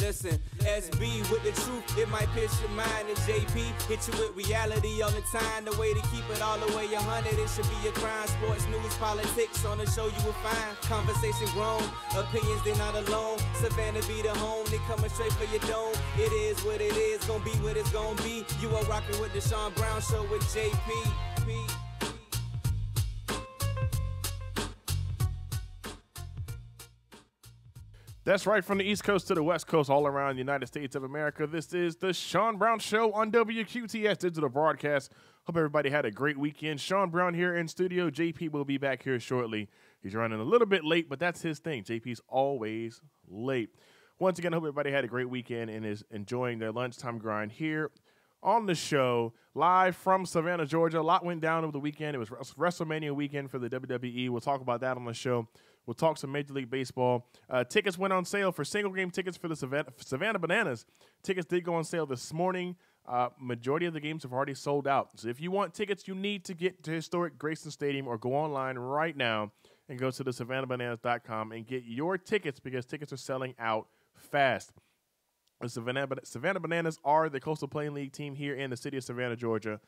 Listen, SB with the truth, it might pierce your mind. And JP hit you with reality all the time. The way to keep it all the way 100, it should be a crime. Sports, news, politics, on the show you will find. Conversation grown, opinions they not alone. Savannah be the home, they coming straight for your dome. It is what it is, gonna be what it's gonna be. You are rocking with the Sean Brown Show with JP. That's right, from the East Coast to the West Coast, all around the United States of America. This is the Sean Brown Show on WQTS Digital Broadcast. Hope everybody had a great weekend. Sean Brown here in studio. JP will be back here shortly. He's running a little bit late, but that's his thing. JP's always late. Once again, I hope everybody had a great weekend and is enjoying their lunchtime grind here on the show, live from Savannah, Georgia. A lot went down over the weekend. It was WrestleMania weekend for the WWE. We'll talk about that on the show. We'll talk some Major League Baseball. Tickets went on sale for single-game tickets for the Savannah Bananas. Tickets did go on sale this morning. Majority of the games have already sold out. So if you want tickets, you need to get to historic Grayson Stadium or go online right now and go to the SavannahBananas.com and get your tickets because tickets are selling out fast. The Savannah Bananas are the Coastal Plain League team here in the city of Savannah, Georgia.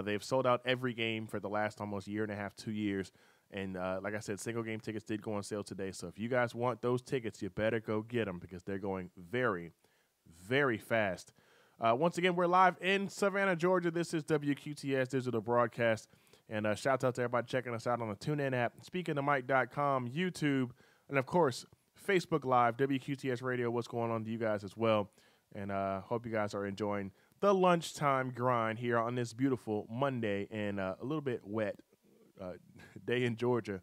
They've sold out every game for the last almost year and a half, 2 years. And like I said, single-game tickets did go on sale today. So if you guys want those tickets, you better go get them because they're going very, very fast. Once again, we're live in Savannah, Georgia. This is WQTS Digital Broadcast. And shout out to everybody checking us out on the TuneIn app, SpeakingTheMic.com, YouTube, and, of course, Facebook Live, WQTS Radio. What's going on to you guys as well? And hope you guys are enjoying the lunchtime grind here on this beautiful Monday and a little bit wet day in Georgia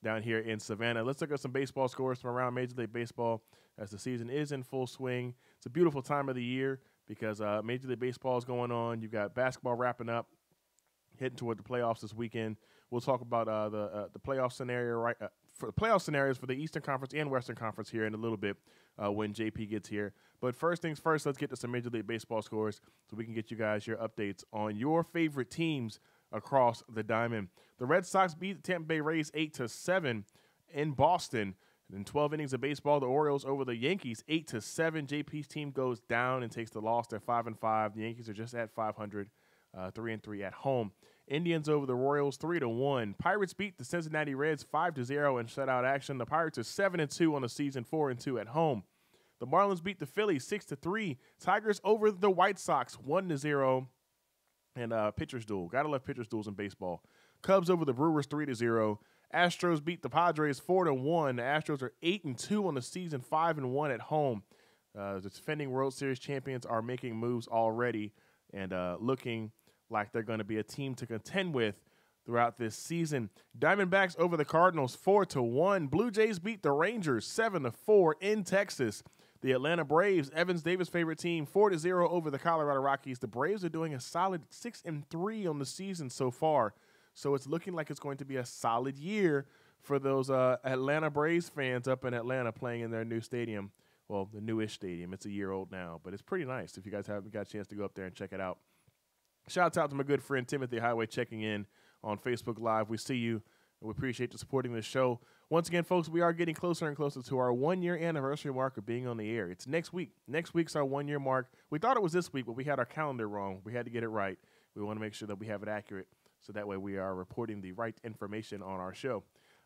down here in Savannah. Let's look at some baseball scores from around Major League Baseball as the season is in full swing. It's a beautiful time of the year because Major League Baseball is going on. You've got basketball wrapping up, heading toward the playoffs this weekend. We'll talk about the playoff scenario for the playoff scenarios for the Eastern Conference and Western Conference here in a little bit when JP gets here. But first things first, let's get to some Major League Baseball scores so we can get you guys your updates on your favorite teams across the diamond. The Red Sox beat the Tampa Bay Rays 8-7 in Boston. In 12 innings of baseball, the Orioles over the Yankees 8-7. JP's team goes down and takes the loss. They're 5-5. The Yankees are just at 500, 3-3 at home. Indians over the Royals 3-1. Pirates beat the Cincinnati Reds 5-0 in shutout action. The Pirates are 7-2 on the season, 4-2 at home. The Marlins beat the Phillies 6-3. Tigers over the White Sox 1-0. And pitcher's duel. Gotta love pitcher's duels in baseball. Cubs over the Brewers 3-0. Astros beat the Padres 4-1. The Astros are 8-2 on the season, 5-1 at home. The defending World Series champions are making moves already and looking like they're going to be a team to contend with throughout this season. Diamondbacks over the Cardinals 4-1. Blue Jays beat the Rangers 7-4 in Texas. The Atlanta Braves, Evans Davis' favorite team, 4-0 over the Colorado Rockies. The Braves are doing a solid 6-3 on the season so far. So it's looking like it's going to be a solid year for those Atlanta Braves fans up in Atlanta playing in their new stadium. Well, the newish stadium. It's a year old now, but it's pretty nice if you guys haven't got a chance to go up there and check it out. Shouts out to my good friend Timothy Highway checking in on Facebook Live. We see you. We appreciate you supporting this show. Once again, folks, we are getting closer and closer to our 1-year anniversary mark of being on the air. It's next week. Next week's our 1-year mark. We thought it was this week, but we had our calendar wrong. We had to get it right. We want to make sure that we have it accurate so that way we are reporting the right information on our show.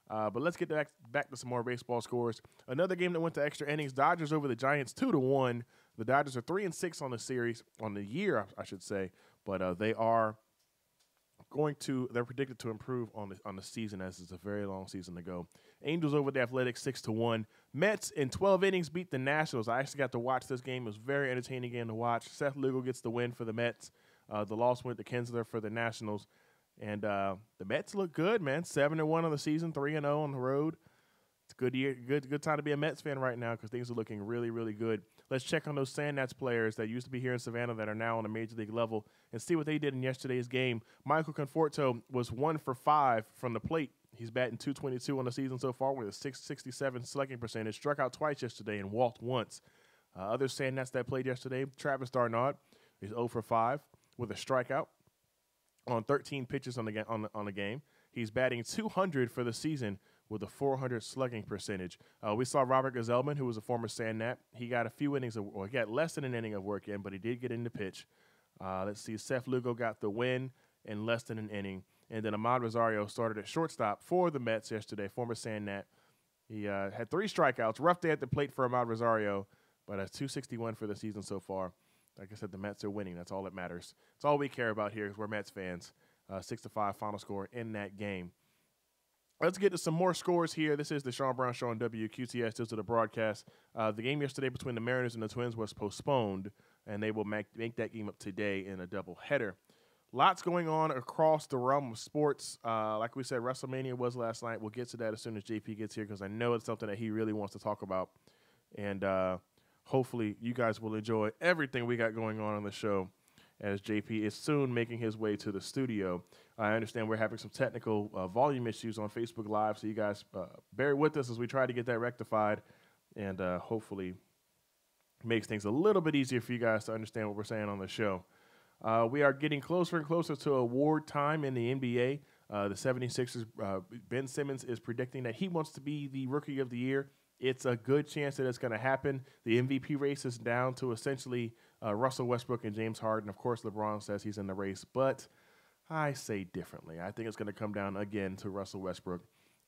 But let's get back to some more baseball scores. Another game that went to extra innings. Dodgers over the Giants 2-1. The Dodgers are 3-6 on the series, on the year, I should say. But they are they're predicted to improve on the season as it's a very long season to go. Angels over the Athletics 6-1. Mets in 12 innings beat the Nationals. I actually got to watch this game. It was a very entertaining game to watch. Seth Lugo gets the win for the Mets. The loss went to Kinsler for the Nationals. And the Mets look good, man. 7-1 on the season, 3-0 on the road. It's a good year, good time to be a Mets fan right now because things are looking really, really good. Let's check on those Sand Gnats players that used to be here in Savannah that are now on the Major League level and see what they did in yesterday's game. Michael Conforto was 1 for 5 from the plate. He's batting .222 on the season so far with a .667 slugging percentage. Struck out twice yesterday and walked once. Other Sand Gnats that played yesterday, Travis Darnard is 0 for 5 with a strikeout on 13 pitches on the game. He's batting .200 for the season with a .400 slugging percentage. We saw Robert Gazelman, who was a former Sandnap. He got a few innings, he got less than an inning of work in, but he did get in the pitch. Let's see, Seth Lugo got the win in less than an inning. And then Ahmad Rosario started at shortstop for the Mets yesterday, former Sandnap. He had 3 strikeouts. Rough day at the plate for Ahmad Rosario, but a .261 for the season so far. Like I said, the Mets are winning. That's all that matters. It's all we care about here is we're Mets fans. 6-5 final score in that game. Let's get to some more scores here. This is the Sean Brown Show on WQTS. This is the broadcast. The game yesterday between the Mariners and the Twins was postponed, and they will make that game up today in a doubleheader. Lots going on across the realm of sports. Like we said, WrestleMania was last night. We'll get to that as soon as JP gets here because I know it's something that he really wants to talk about. And hopefully you guys will enjoy everything we got going on the show as JP is soon making his way to the studio. I understand we're having some technical volume issues on Facebook Live, so you guys bear with us as we try to get that rectified and hopefully makes things a little bit easier for you guys to understand what we're saying on the show. We are getting closer and closer to award time in the NBA. The 76ers, Ben Simmons is predicting that he wants to be the Rookie of the Year. It's a good chance that it's going to happen. The MVP race is down to essentially Russell Westbrook and James Harden. Of course, LeBron says he's in the race, but I say differently. I think it's going to come down again to Russell Westbrook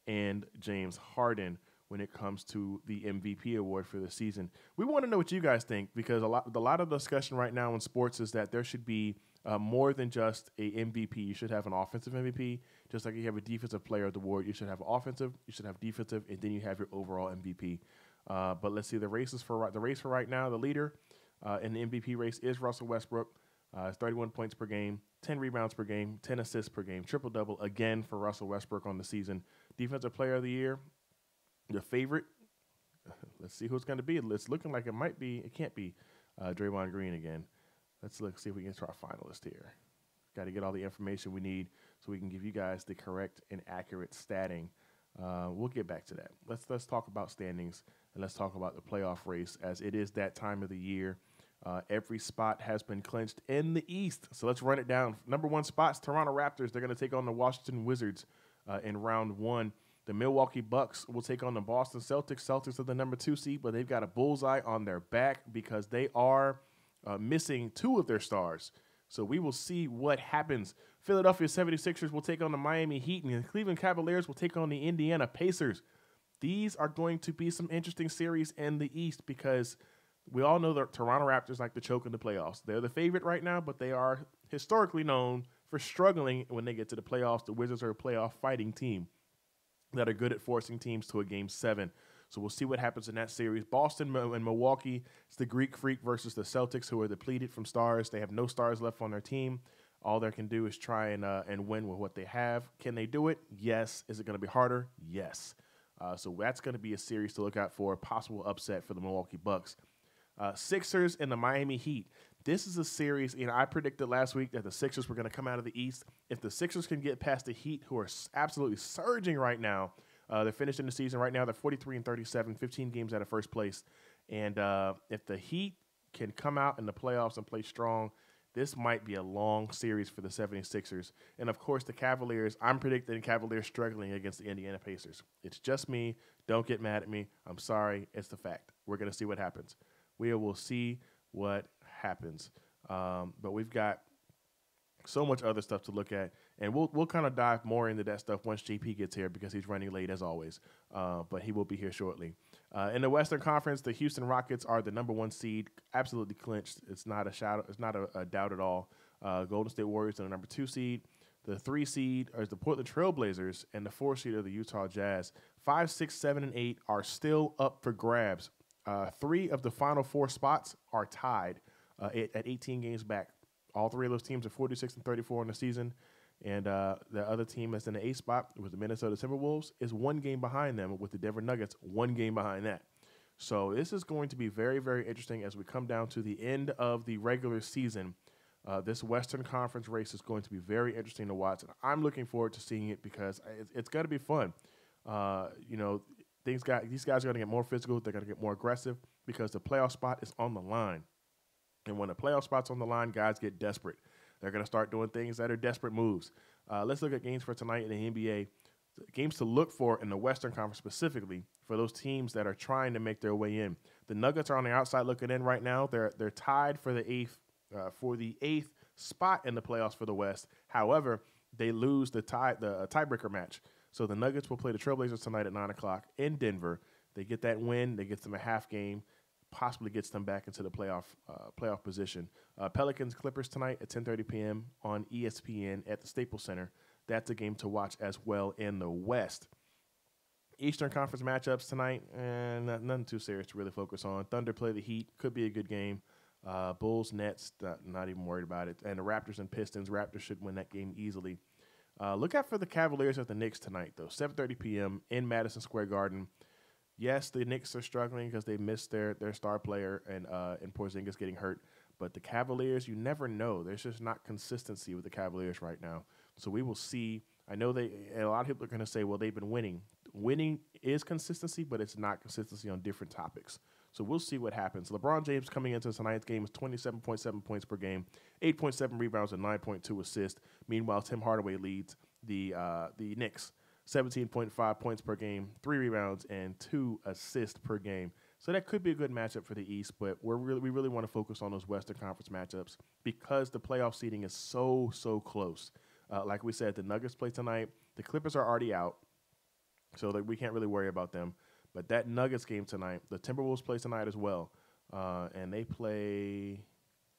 and James Harden when it comes to the MVP award for the season. We want to know what you guys think because a lot of discussion right now in sports is that there should be more than just a MVP. You should have an offensive MVP, just like you have a defensive player of the award. You should have offensive, you should have defensive, and then you have your overall MVP. But let's see the race for right now. The leader in the MVP race is Russell Westbrook. 31 points per game, 10 rebounds per game, 10 assists per game, triple-double again for Russell Westbrook on the season. Defensive player of the year, the favorite. Let's see who it's going to be. It's looking like it might be. It can't be Draymond Green again. Let's see if we can get to our finalist here. Got to get all the information we need so we can give you guys the correct and accurate statting. We'll get back to that. Let's talk about standings and let's talk about the playoff race as it is that time of the year. Every spot has been clinched in the East. So let's run it down. Number 1 spots, Toronto Raptors. They're going to take on the Washington Wizards in round 1. The Milwaukee Bucks will take on the Boston Celtics. Celtics are the number 2 seed, but they've got a bullseye on their back because they are missing 2 of their stars. So we will see what happens. Philadelphia 76ers will take on the Miami Heat, and the Cleveland Cavaliers will take on the Indiana Pacers. These are going to be some interesting series in the East because we all know that Toronto Raptors like to choke in the playoffs. They're the favorite right now, but they are historically known for struggling when they get to the playoffs. The Wizards are a playoff fighting team that are good at forcing teams to a Game 7. So we'll see what happens in that series. Boston and Milwaukee, it's the Greek Freak versus the Celtics, who are depleted from stars. They have no stars left on their team. All they can do is try and win with what they have. Can they do it? Yes. Is it going to be harder? Yes. So that's going to be a series to look out for, a possible upset for the Milwaukee Bucks. Sixers and the Miami Heat. This is a series, I predicted last week that the Sixers were going to come out of the East. If the Sixers can get past the Heat, who are absolutely surging right now, they're finishing the season right now. They're 43-37, 15 games out of first place. And if the Heat can come out in the playoffs and play strong, this might be a long series for the 76ers. And, of course, the Cavaliers, I'm predicting Cavaliers struggling against the Indiana Pacers. It's just me. Don't get mad at me. I'm sorry. It's the fact. We're going to see what happens. We will see what happens. But we've got so much other stuff to look at, and we'll kind of dive more into that stuff once JP gets here because he's running late as always. But he will be here shortly. In the Western Conference, the Houston Rockets are the number 1 seed, absolutely clinched. It's not a doubt at all. Golden State Warriors are the number 2 seed. The 3 seed is the Portland Trailblazers, and the 4 seed are the Utah Jazz. 5, 6, 7, and 8 are still up for grabs. 3 of the final 4 spots are tied at 18 games back. All 3 of those teams are 46-34 in the season. And the other team that's in the 8th spot with the Minnesota Timberwolves is 1 game behind them, with the Denver Nuggets 1 game behind that. So this is going to be very, very interesting as we come down to the end of the regular season. This Western Conference race is going to be very interesting to watch. And I'm looking forward to seeing it because it's going to be fun. These guys are going to get more physical. They're going to get more aggressive because the playoff spot is on the line. And when the playoff spot's on the line, guys get desperate. They're going to start doing things that are desperate moves. Let's look at games for tonight in the NBA. Games to look for in the Western Conference specifically for those teams that are trying to make their way in. The Nuggets are on the outside looking in right now. They're tied for the eighth spot in the playoffs for the West. However, they lose the tiebreaker match. So the Nuggets will play the Trailblazers tonight at 9 o'clock in Denver. They get that win. They get them a half game, possibly gets them back into the playoff position. Pelicans Clippers tonight at 10:30 p.m. on ESPN at the Staples Center. That's a game to watch as well in the West. Eastern Conference matchups tonight, and nothing too serious to really focus on. Thunder play the Heat, could be a good game. Bulls, Nets, not even worried about it. And the Raptors and Pistons, Raptors should win that game easily. Look out for the Cavaliers at the Knicks tonight, though. 7:30 p.m. in Madison Square Garden. Yes, the Knicks are struggling because they missed their star player and Porzingis getting hurt. But the Cavaliers, you never know. There's just not consistency with the Cavaliers right now. So we will see. I know a lot of people are going to say, well, they've been winning. Winning is consistency, but it's not consistency on different topics. So we'll see what happens. LeBron James coming into tonight's game is 27.7 points per game, 8.7 rebounds, and 9.2 assists. Meanwhile, Tim Hardaway leads the Knicks, 17.5 points per game, 3 rebounds, and 2 assists per game. So that could be a good matchup for the East, but we really want to focus on those Western Conference matchups because the playoff seeding is so close. Like we said, the Nuggets play tonight. The Clippers are already out, so we can't really worry about them. But that Nuggets game tonight, the Timberwolves play tonight as well. And they play,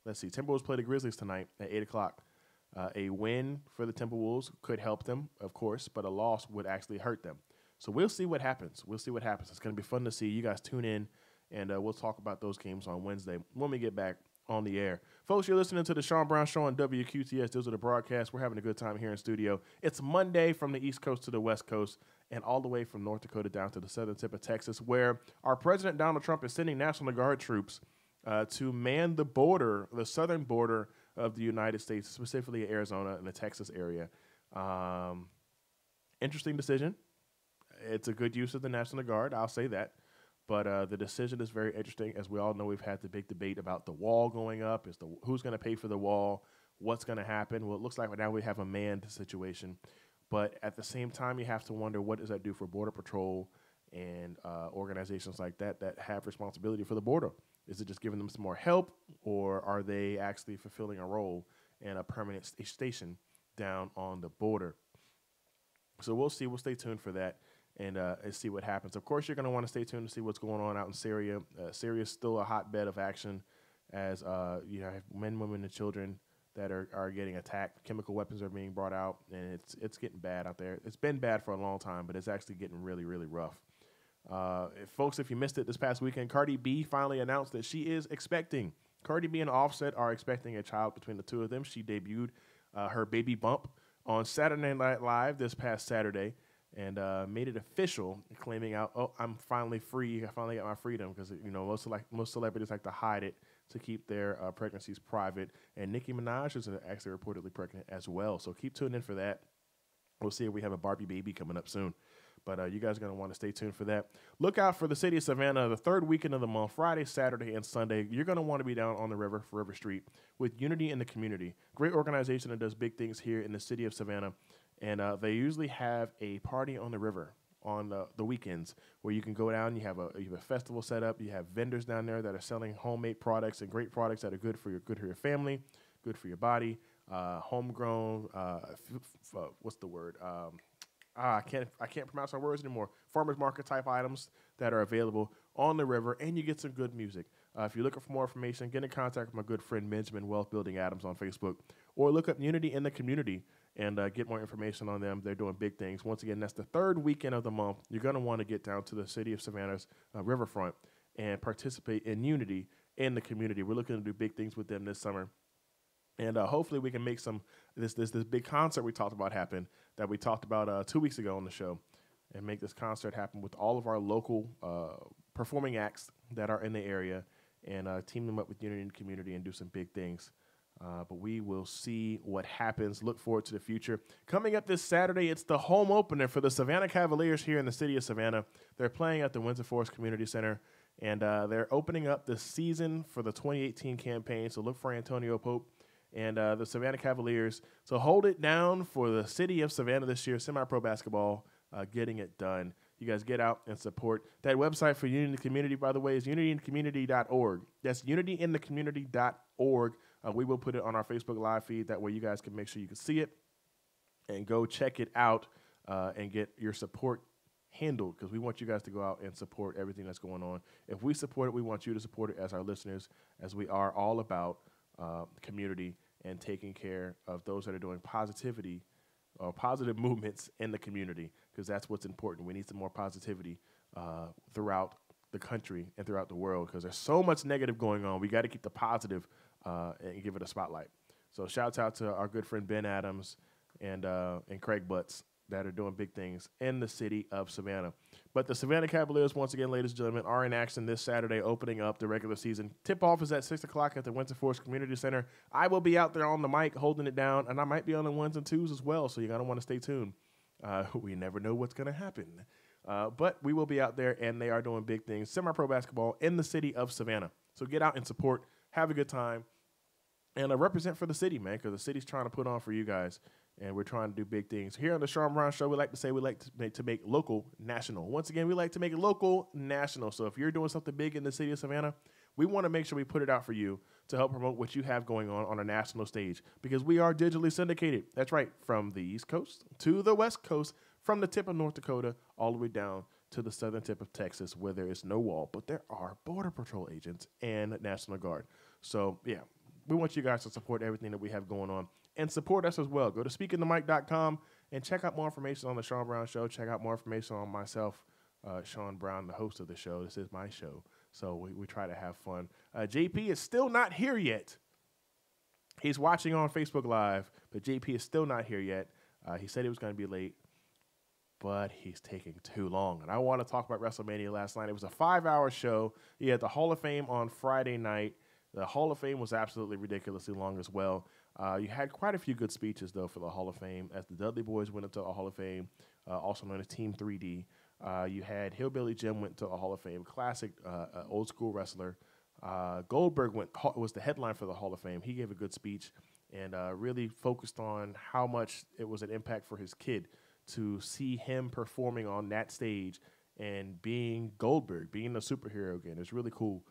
Timberwolves play the Grizzlies tonight at 8 o'clock. A win for the Timberwolves could help them, of course, but a loss would actually hurt them. So we'll see what happens. It's going to be fun to see. You guys tune in, and we'll talk about those games on Wednesday when we get back on the air. Folks, you're listening to the Sean Brown Show on WQTS. Those are the broadcasts. We're having a good time here in studio. It's Monday from the East Coast to the West Coast and all the way from North Dakota down to the southern tip of Texas, where our President Donald Trump is sending National Guard troops to man the border, the southern border of the United States, specifically Arizona and the Texas area. Interesting decision. It's a good use of the National Guard, I'll say that. But the decision is very interesting. As we all know, we've had the big debate about the wall going up. Who's going to pay for the wall? What's going to happen? Well, it looks like now we have a manned situation. But at the same time, you have to wonder, what does that do for Border Patrol and organizations like that have responsibility for the border? Is it just giving them some more help, or are they actually fulfilling a role in a permanent station down on the border? So we'll see. We'll stay tuned for that. And see what happens. Of course, you're going to want to stay tuned to see what's going on out in Syria. Syria is still a hotbed of action as you have men, women, and children that are getting attacked. Chemical weapons are being brought out, and it's getting bad out there. It's been bad for a long time, but it's actually getting really, really rough. Folks, if you missed it this past weekend, Cardi B finally announced that she is expecting. Cardi B and Offset are expecting a child between the two of them. She debuted her baby bump on Saturday Night Live this past Saturday. And made it official, claiming out, I'm finally free. I finally got my freedom, because most celebrities like to hide it to keep their pregnancies private. And Nicki Minaj is actually reportedly pregnant as well. So keep tuning in for that. We'll see if we have a Barbie baby coming up soon. But you guys are going to want to stay tuned for that. Look out for the city of Savannah, the third weekend of the month, Friday, Saturday, and Sunday. You're going to want to be down on the river, Forever Street, with Unity in the Community. Great organization that does big things here in the city of Savannah. And they usually have a party on the river on the weekends where you can go down. You have a festival set up. You have vendors down there that are selling homemade products and great products that are good for your family, good for your body, homegrown. What's the word? I can't pronounce our words anymore. Farmers market type items that are available on the river, and you get some good music. If you're looking for more information, get in contact with my good friend Benjamin Wealth Building Adams on Facebook, or look up Unity in the Community and get more information on them. They're doing big things. Once again, that's the third weekend of the month. You're going to want to get down to the city of Savannah's riverfront and participate in Unity in the Community. We're looking to do big things with them this summer. And hopefully we can make this big concert we talked about happen, that we talked about 2 weeks ago on the show, and make this concert happen with all of our local performing acts that are in the area, and team them up with Unity in the Community and do some big things. But we will see what happens. Look forward to the future. Coming up this Saturday, it's the home opener for the Savannah Cavaliers here in the city of Savannah. They're playing at the Windsor Forest Community Center, and they're opening up the season for the 2018 campaign. So look for Antonio Pope and the Savannah Cavaliers. So hold it down for the city of Savannah this year, semi-pro basketball. getting it done. You guys get out and support. That website for Unity in the Community, by the way, is unityinthecommunity.org. That's unityinthecommunity.org. We will put it on our Facebook Live feed. That way you guys can make sure you can see it and go check it out and get your support handled, because we want you guys to go out and support everything that's going on. If we support it, we want you to support it as our listeners, as we are all about community and taking care of those that are doing positivity or positive movements in the community, because that's what's important. We need some more positivity throughout the country and throughout the world, because there's so much negative going on. We got to keep the positive and give it a spotlight. So shouts out to our good friend Ben Adams and Craig Butts that are doing big things in the city of Savannah. But the Savannah Cavaliers, once again, ladies and gentlemen, are in action this Saturday, opening up the regular season. Tip-off is at 6 o'clock at the Winter Forest Community Center. I will be out there on the mic holding it down, and I might be on the ones and twos as well, so you're going to want to stay tuned. We never know what's going to happen. But we will be out there, and they are doing big things, semi-pro basketball in the city of Savannah. So get out and support, have a good time, and represent for the city, man, because the city's trying to put on for you guys. And we're trying to do big things. Here on the Sean Brown Show, we like to say we like to make local national. Once again, we like to make it local national. So if you're doing something big in the city of Savannah, we want to make sure we put it out for you to help promote what you have going on a national stage, because we are digitally syndicated. That's right, from the East Coast to the West Coast, from the tip of North Dakota all the way down to the southern tip of Texas, where there is no wall, but there are Border Patrol agents and National Guard. So, yeah, we want you guys to support everything that we have going on. And support us as well. Go to speakingthemic.com and check out more information on the Sean Brown Show. Check out more information on myself, Sean Brown, the host of the show. This is my show, so we try to have fun. JP is still not here yet. He's watching on Facebook Live, but JP is still not here yet. He said he was going to be late, but he's taking too long. And I want to talk about WrestleMania last night. It was a 5-hour show. He had the Hall of Fame on Friday night. The Hall of Fame was absolutely ridiculously long as well. You had quite a few good speeches, though, for the Hall of Fame, as the Dudley Boys went into the Hall of Fame, also known as Team 3D. You had Hillbilly Jim went to the Hall of Fame, classic old-school wrestler. Goldberg was the headline for the Hall of Fame. He gave a good speech and really focused on how much it was an impact for his kid to see him performing on that stage and being Goldberg, being a superhero again. It's really cool.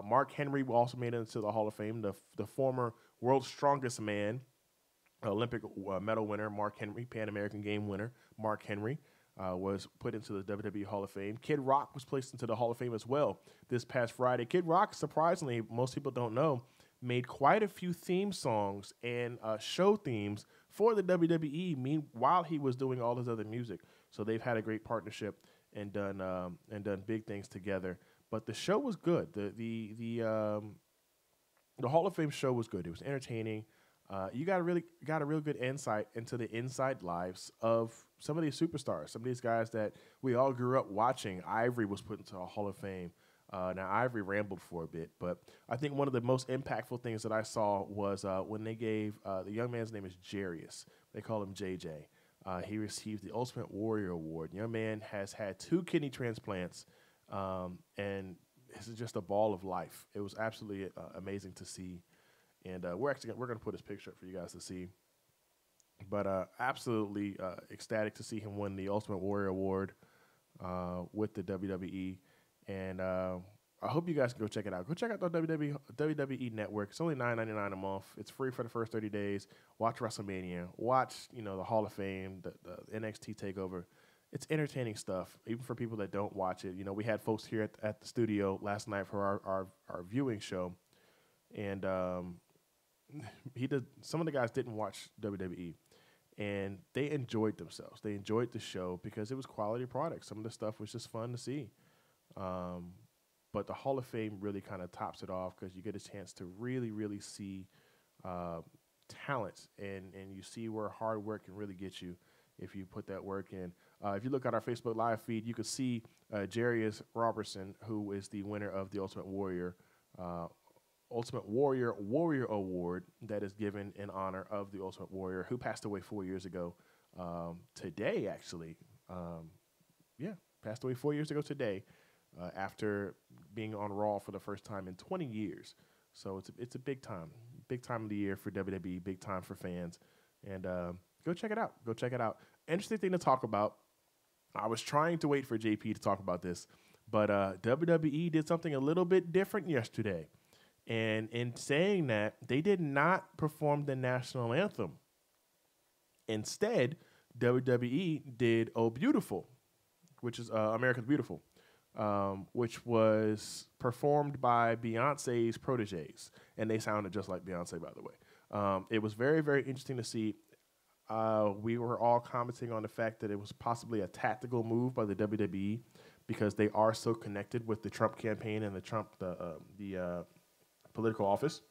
Mark Henry also made it into the Hall of Fame, the former world's strongest man, Olympic medal winner, Mark Henry, Pan American Game winner, Mark Henry, was put into the WWE Hall of Fame. Kid Rock was placed into the Hall of Fame as well this past Friday. Kid Rock, surprisingly, most people don't know, made quite a few theme songs and show themes for the WWE while he was doing all his other music. So they've had a great partnership and done big things together. But the show was good. The Hall of Fame show was good. It was entertaining. You got a real good insight into the inside lives of some of these superstars, some of these guys that we all grew up watching. Ivory was put into a Hall of Fame. Now, Ivory rambled for a bit, but I think one of the most impactful things that I saw was when they gave the young man's name is Jarius. They call him JJ. He received the Ultimate Warrior Award. Young man has had 2 kidney transplants, and this is just a ball of life. It was absolutely amazing to see, and we're going to put his picture up for you guys to see. But absolutely ecstatic to see him win the Ultimate Warrior Award with the WWE. And I hope you guys can go check it out. Go check out the WWE Network. It's only $9.99 a month. It's free for the first 30 days. Watch WrestleMania. Watch the Hall of Fame, the NXT Takeover. It's entertaining stuff, even for people that don't watch it. We had folks here at the studio last night for our viewing show, and some of the guys didn't watch WWE, and they enjoyed themselves. They enjoyed the show because it was quality product. Some of the stuff was just fun to see. But the Hall of Fame really kind of tops it off because you get a chance to really, really see talent, and you see where hard work can really get you if you put that work in. If you look at our Facebook Live feed, you can see Jarius Robertson, who is the winner of the Ultimate Warrior Award that is given in honor of the Ultimate Warrior, who passed away 4 years ago today, actually. Passed away 4 years ago today after being on Raw for the first time in 20 years. So it's a big time of the year for WWE, big time for fans. And go check it out. Interesting thing to talk about I was trying to wait for JP to talk about this, but WWE did something a little bit different yesterday. And in saying that, they did not perform the national anthem. Instead, WWE did "Oh Beautiful," which is America's Beautiful, which was performed by Beyonce's proteges, and they sounded just like Beyonce, by the way. It was very, very interesting to see. We were all commenting on the fact that it was possibly a tactical move by the WWE because they are so connected with the Trump campaign and the political office.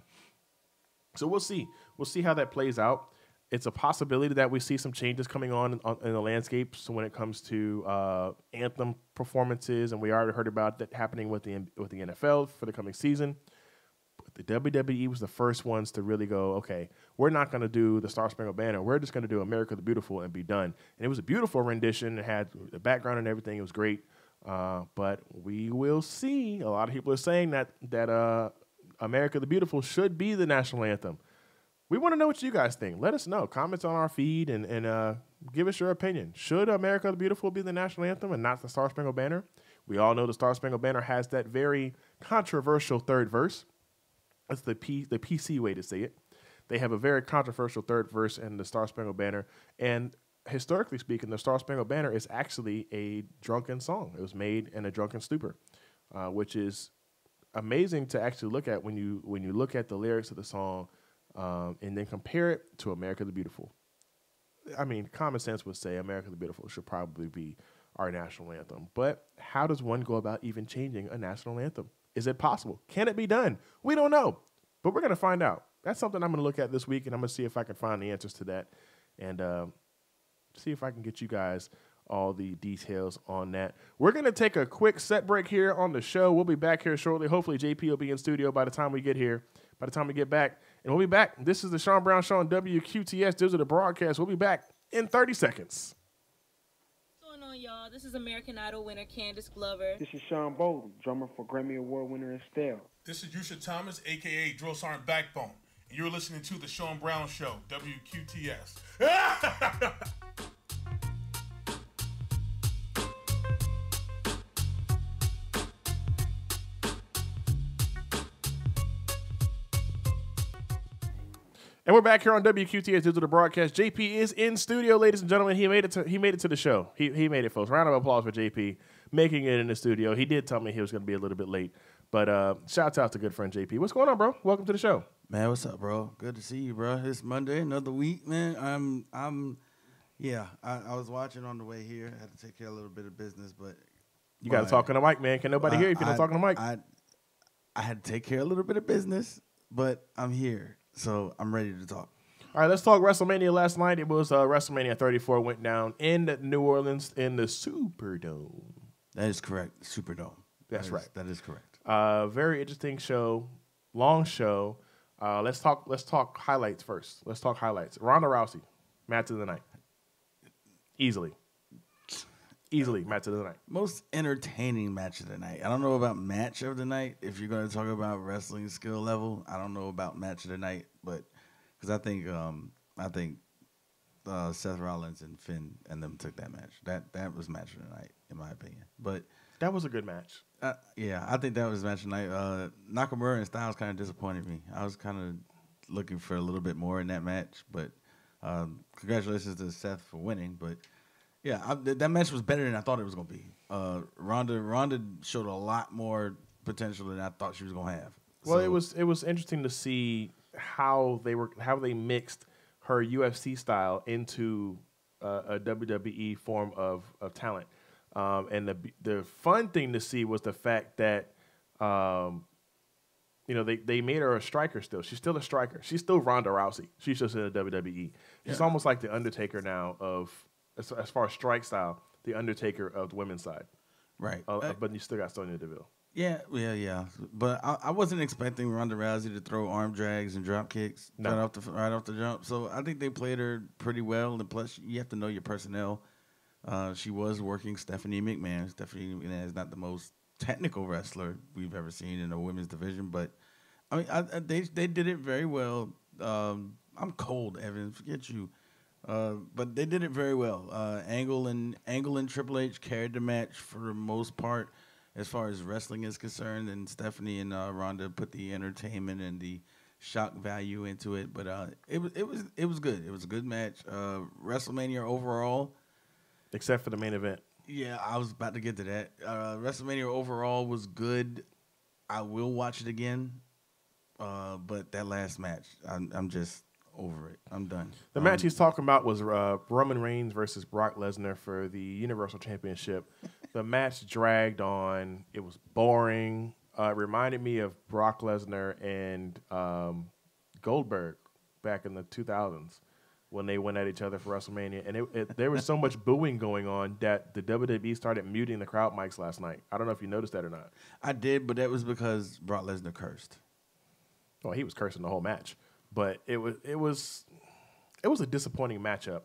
So we'll see. We'll see how that plays out. It's a possibility that we see some changes coming on in the landscape. So when it comes to anthem performances, and we already heard about that happening with the NFL for the coming season. But the WWE was the first ones to really go, okay, we're not going to do the Star Spangled Banner. We're just going to do America the Beautiful and be done. And it was a beautiful rendition. It had the background and everything. It was great. But we will see. A lot of people are saying that America the Beautiful should be the national anthem. We want to know what you guys think. Let us know. Comments on our feed and give us your opinion. Should America the Beautiful be the national anthem and not the Star Spangled Banner? We all know the Star Spangled Banner has that very controversial third verse. That's the PC way to say it. They have a very controversial third verse in the Star Spangled Banner. And historically speaking, the Star Spangled Banner is actually a drunken song. It was made in a drunken stupor, which is amazing to actually look at when you look at the lyrics of the song. And then compare it to America the Beautiful. I mean, common sense would say America the Beautiful should probably be our national anthem. But how does one go about even changing a national anthem? Is it possible? Can it be done? We don't know. But we're going to find out. That's something I'm going to look at this week, and I'm going to see if I can find the answers to that and see if I can get you guys all the details on that. We're going to take a quick set break here on the show. We'll be back here shortly. Hopefully, JP will be in studio by the time we get here. By the time we get back, and we'll be back. This is the Sean Brown Show on WQTS Digital Broadcast. We'll be back in 30 seconds. What's going on, y'all? This is American Idol winner Candace Glover. This is Sean Bolden, drummer for Grammy Award winner Estelle. This is Yusha Thomas, a.k.a. Drill Sergeant Backbone, and you're listening to the Sean Brown Show, WQTS. And we're back here on WQTS Digital Broadcast. JP is in studio, ladies and gentlemen. He made it to the show. He made it, folks. Round of applause for JP making it in the studio. He did tell me he was going to be a little bit late, but shouts out to good friend JP. What's going on, bro? Welcome to the show. Man, what's up, bro? Good to see you, bro. It's Monday, another week, man. I was watching on the way here. I had to take care of a little bit of business, but you got to talk on the mic, man. Can nobody hear you if you're not talking on the mic? I had to take care of a little bit of business, but I'm here. So I'm ready to talk. All right, let's talk WrestleMania last night. It was WrestleMania 34 went down in New Orleans in the Superdome. That is correct. Superdome. That's right. That is correct. Very interesting show, long show. Let's talk highlights first. Let's talk highlights. Ronda Rousey, match of the night. Easily match of the night. Most entertaining match of the night. I don't know about match of the night. If you're going to talk about wrestling skill level, I don't know about match of the night, but because I think Seth Rollins and Finn and them took that match. That was match of the night, in my opinion. But that was a good match. Yeah, I think that was match of the night. Nakamura and Styles kind of disappointed me. I was kind of looking for a little bit more in that match, but congratulations to Seth for winning, but. Yeah, that match was better than I thought it was going to be. Ronda showed a lot more potential than I thought she was going to have. Well, it was interesting to see how they mixed her UFC style into a WWE form of talent. And the fun thing to see was the fact that they made her a striker still. She's still a striker. She's still Ronda Rousey. She's just in the WWE. She's almost like the Undertaker now as far as strike style, the Undertaker of the women's side. Right. But you still got Sonya Deville. Yeah. But I wasn't expecting Ronda Rousey to throw arm drags and drop kicks right off the jump. So I think they played her pretty well. And plus, you have to know your personnel. She was working Stephanie McMahon. Stephanie McMahon is not the most technical wrestler we've ever seen in a women's division, but I mean, they did it very well. I'm cold, Evan. Forget you. But they did it very well. Angle and Triple H carried the match for the most part, as far as wrestling is concerned. And Stephanie and Ronda put the entertainment and the shock value into it. But it was good. It was a good match. WrestleMania overall, except for the main event. Yeah, I was about to get to that. WrestleMania overall was good. I will watch it again. But that last match, I'm just over it. I'm done. The match he's talking about was Roman Reigns versus Brock Lesnar for the Universal Championship. The match dragged on. It was boring. It reminded me of Brock Lesnar and Goldberg back in the 2000s when they went at each other for WrestleMania. And there was so much booing going on that the WWE started muting the crowd mics last night. I don't know if you noticed that or not. I did, but that was because Brock Lesnar cursed. Well, he was cursing the whole match. But it was a disappointing matchup.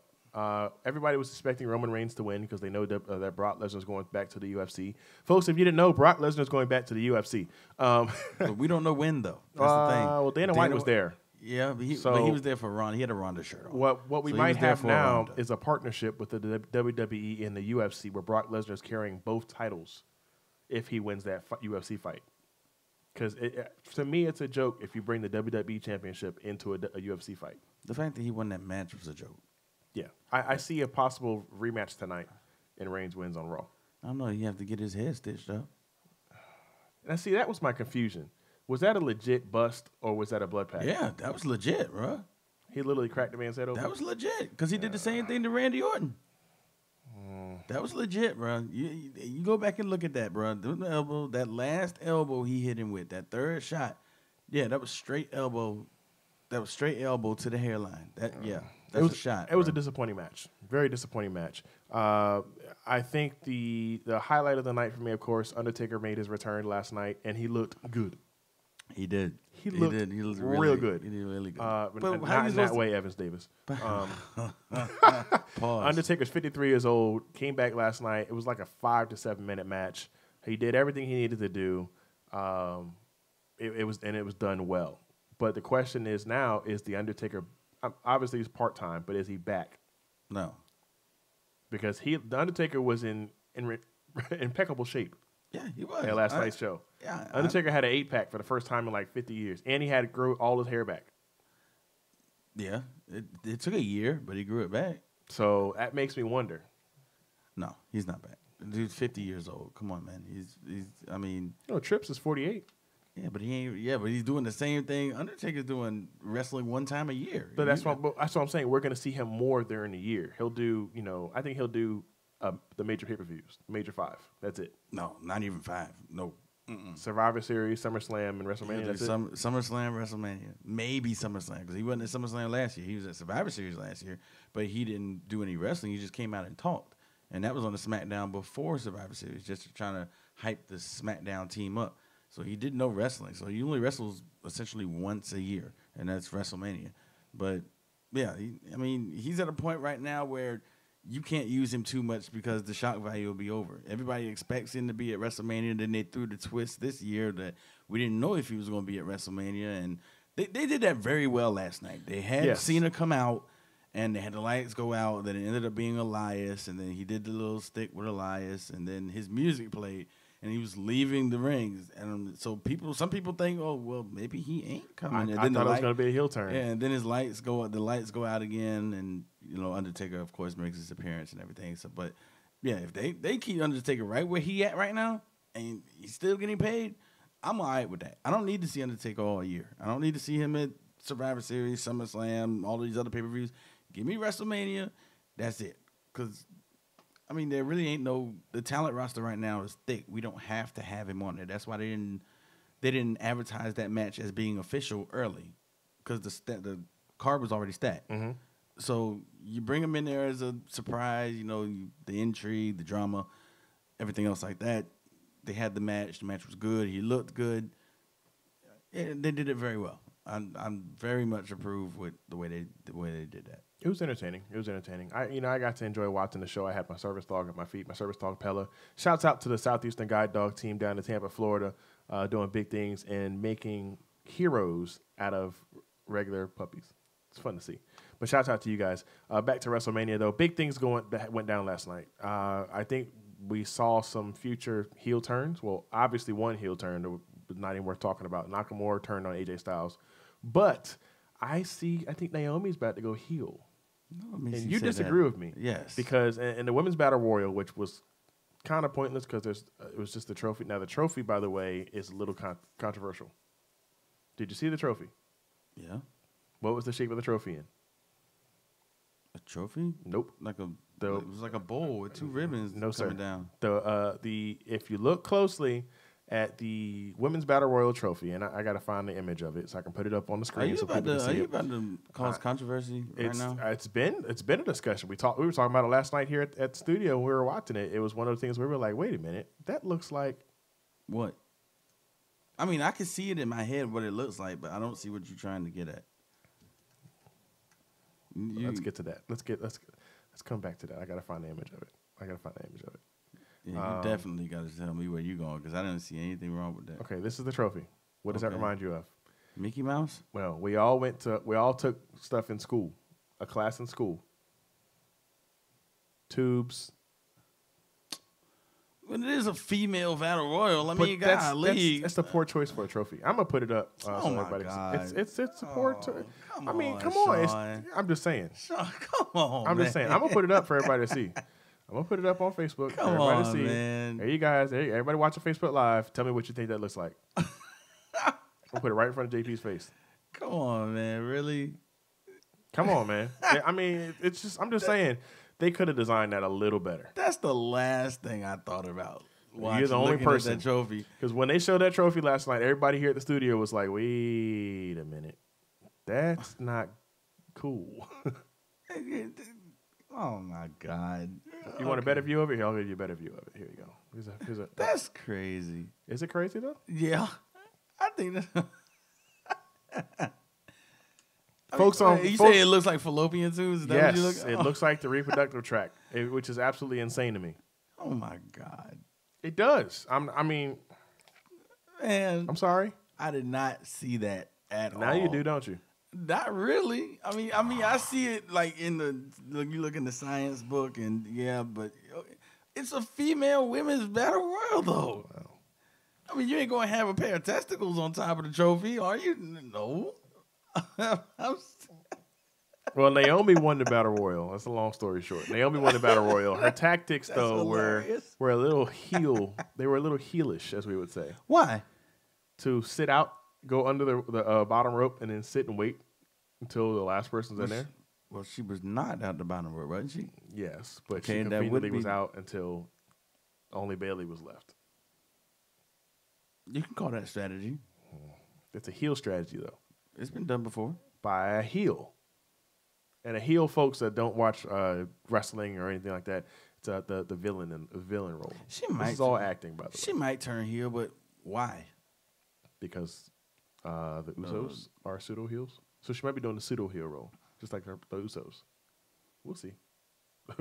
Everybody was expecting Roman Reigns to win because they know that Brock Lesnar is going back to the UFC. Folks, if you didn't know, Brock Lesnar is going back to the UFC. But we don't know when, though. That's the thing. Well, Dana White was there. Yeah, but he was there for Ronda. He had a Ronda shirt on. What we might have now is a partnership with the WWE and the UFC where Brock Lesnar is carrying both titles if he wins that UFC fight. Because to me, it's a joke if you bring the WWE Championship into a UFC fight. The fact that he won that match was a joke. Yeah. I see a possible rematch tonight and Reigns wins on Raw. I don't know. You have to get his head stitched up. And see, that was my confusion. Was that a legit bust or was that a blood pack? Yeah, that was legit, bro. He literally cracked the man's head open? That was legit because he did the same thing to Randy Orton. That was legit, bro. You go back and look at that, bro. The elbow, that last elbow he hit him with, that third shot. Yeah, that was straight elbow. That was straight elbow to the hairline. That's a shot. It was a disappointing match. Very disappointing match. I think the highlight of the night for me, of course, Undertaker made his return last night, and he looked good. He did. He looked real good. He did really good. But not in that way, Evans Davis. Undertaker's 53 years old, came back last night. It was like a 5 to 7 minute match. He did everything he needed to do. It was done well. But the question is now, is the Undertaker, obviously he's part-time, but is he back? No. Because the Undertaker was in impeccable shape. Yeah, he was. At last night's show. Yeah, Undertaker had an 8-pack for the first time in like 50 years. And he had to grow all his hair back. Yeah. It took a year, but he grew it back. So that makes me wonder. No, he's not back. Dude's 50 years old. Come on, man. I mean. Trips is 48. Yeah, but he ain't. Yeah, but he's doing the same thing. Undertaker's doing wrestling one time a year. But that's what I'm saying. We're going to see him more during the year. He'll do, I think he'll do the major pay-per-views, major 5. That's it. No, not even 5. No. Survivor Series, SummerSlam, and WrestleMania. That's SummerSlam, WrestleMania, maybe SummerSlam because he wasn't at SummerSlam last year. He was at Survivor Series last year, but he didn't do any wrestling. He just came out and talked, and that was on the SmackDown before Survivor Series, just trying to hype the SmackDown team up. So he did no wrestling. So he only wrestles essentially once a year, and that's WrestleMania. But yeah, he's at a point right now where you can't use him too much because the shock value will be over. Everybody expects him to be at WrestleMania. Then they threw the twist this year that we didn't know if he was going to be at WrestleMania. And they did that very well last night. They had Cena come out, and they had the lights go out. Then it ended up being Elias, and then he did the little stick with Elias, and then his music played, and he was leaving the rings. And so some people think, oh, well, maybe he ain't coming. I thought it was going to be a heel turn. Yeah, and then the lights go out again, and Undertaker, of course, makes his appearance and everything. So, but yeah, if they keep Undertaker right where he at right now, and he's still getting paid, I'm all right with that. I don't need to see Undertaker all year. I don't need to see him at Survivor Series, SummerSlam, all of these other pay-per-views. Give me WrestleMania. That's it. Because, there really ain't the talent roster right now is thick. We don't have to have him on there. That's why they didn't advertise that match as being official early because the card was already stacked. Mm-hmm. So you bring him in there as a surprise, the intrigue, the drama, everything else like that. They had the match. The match was good. He looked good. Yeah, they did it very well. I'm very much approved with the way they did that. It was entertaining. I got to enjoy watching the show. I had my service dog at my feet, my service dog Pella. Shouts out to the Southeastern Guide Dog team down in Tampa, Florida, doing big things and making heroes out of regular puppies. It's fun to see. But shout out to you guys. Back to WrestleMania though. Big things that went down last night. I think we saw some future heel turns. Well, obviously one heel turn that was not even worth talking about. Nakamura turned on AJ Styles, but I think Naomi's about to go heel. And you disagree with me. Yes. Because in the Women's Battle Royal, which was kind of pointless because it was just the trophy. Now, the trophy, by the way, is a little controversial. Did you see the trophy? Yeah. What was the shape of the trophy in? A trophy? Nope. It was like a bowl with 2 ribbons coming down. If you look closely at the Women's Battle Royal trophy, and I got to find the image of it so I can put it up on the screen. Are you about to cause controversy right now? It's been a discussion. We were talking about it last night here at the studio. We were watching it. It was one of the things we were like, wait a minute, that looks like what? I mean, I can see it in my head what it looks like, but I don't see what you're trying to get at. Let's get to that. Let's come back to that. I got to find the image of it. Yeah, you definitely got to tell me where you're going because I didn't see anything wrong with that. Okay, this is the trophy. What does that remind you of? Mickey Mouse? Well, we all took stuff in school, a class in school. Tubes. When it is a female battle royal, I mean, that's the poor choice for a trophy. I'm gonna put it up. Oh my God! It's a poor. Come on. Sean. I'm just saying. Sean, come on. I'm just saying. I'm gonna put it up for everybody to see. I'm gonna put it up on Facebook. Come everybody on, to see. man. Hey, you guys. Hey, everybody watching Facebook Live. Tell me what you think that looks like. I'm gonna put it right in front of JP's face. Come on, man. Really? Come on, man. I mean, it's just. I'm just saying. They could have designed that a little better. That's the last thing I thought about. You're the only person. That trophy. Because when they showed that trophy last night, everybody here at the studio was like, wait a minute. That's not cool. Oh, my God. You want a better view of it? Here, I'll give you a better view of it. Here you go. Here's a, That's crazy. Is it crazy, though? Yeah. I think that. You say it looks like fallopian tubes? Is that yes, what you look? It looks like the reproductive tract, which is absolutely insane to me. Oh, my God. It does. Man, I'm sorry. I did not see that at all. Now you do, don't you? Not really. I mean, I see it like you look in the science book and but it's a female women's battle royal though. Wow. I mean, you ain't gonna have a pair of testicles on top of the trophy, are you? No. Well, Naomi won the battle royal. That's a long story short. Naomi won the battle royal. Her tactics though were a little heel. They were a little heelish, as we would say. Why? To sit out, go under the bottom rope, and then sit and wait until the last person's in there. Well, she was not out the bottom rope, wasn't she? Yes, but she conveniently was out until only Bailey was left. You can call that strategy. It's a heel strategy, though. It's been done before. By a heel. And a heel, folks that don't watch wrestling or anything like that, it's the villain role. This is all acting, by the way. She might turn heel, but why? Because the Usos are pseudo heels. So she might be doing the pseudo heel role, just like the Usos. We'll see.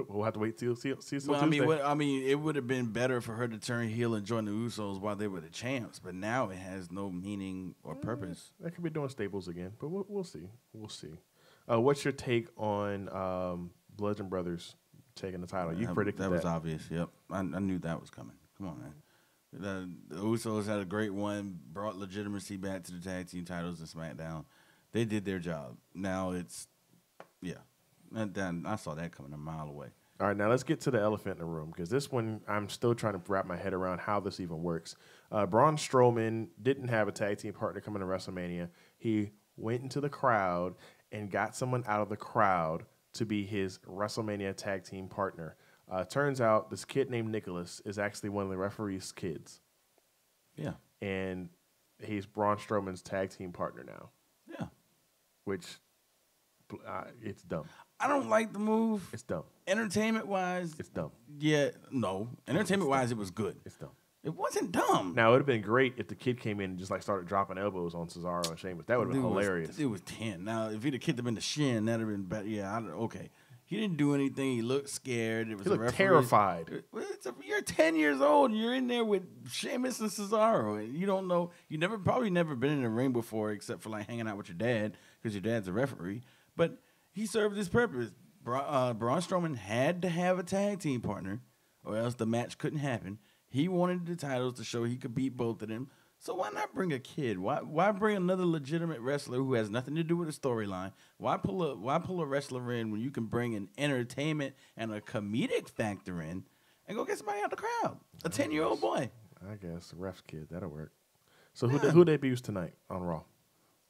We'll have to wait till see Tuesday. I mean, it would have been better for her to turn heel and join the Usos while they were the champs, but now it has no meaning or purpose. They could be doing stables again, but we'll see. We'll see. What's your take on Bludgeon Brothers taking the title? You predicted that. That was obvious. Yep, I knew that was coming. Come on, man. The Usos had a great one, brought legitimacy back to the tag team titles in SmackDown. They did their job. Now it's, I saw that coming a mile away. All right, now let's get to the elephant in the room, because this one, I'm still trying to wrap my head around how this even works. Braun Strowman didn't have a tag team partner coming to WrestleMania. He went into the crowd and got someone out of the crowd to be his WrestleMania tag team partner. Turns out this kid named Nicholas is actually one of the referee's kids. Yeah. And he's Braun Strowman's tag team partner now. Yeah. Which, it's dumb. I don't like the move. It's dumb. Entertainment-wise. It's dumb. Yeah, no. Entertainment-wise, it was good. It's dumb. It wasn't dumb. Now, it would have been great if the kid came in and just started dropping elbows on Cesaro and Sheamus. That would have been hilarious. It was 10. Now, if he'd have kicked him in the shin, that would have been better. Yeah, okay. He didn't do anything. He looked scared. He looked terrified. You're 10 years old, and you're in there with Sheamus and Cesaro, and you don't know. You probably never been in a ring before except for hanging out with your dad because your dad's a referee. But He served his purpose. Braun Strowman had to have a tag team partner, or else the match couldn't happen. He wanted the titles to show he could beat both of them. So why not bring a kid? Why bring another legitimate wrestler who has nothing to do with the storyline? Why pull a wrestler in when you can bring an entertainment and a comedic factor in and go get somebody out the crowd? A 10-year-old boy. I guess ref's kid. That'll work. So who debuts tonight on Raw?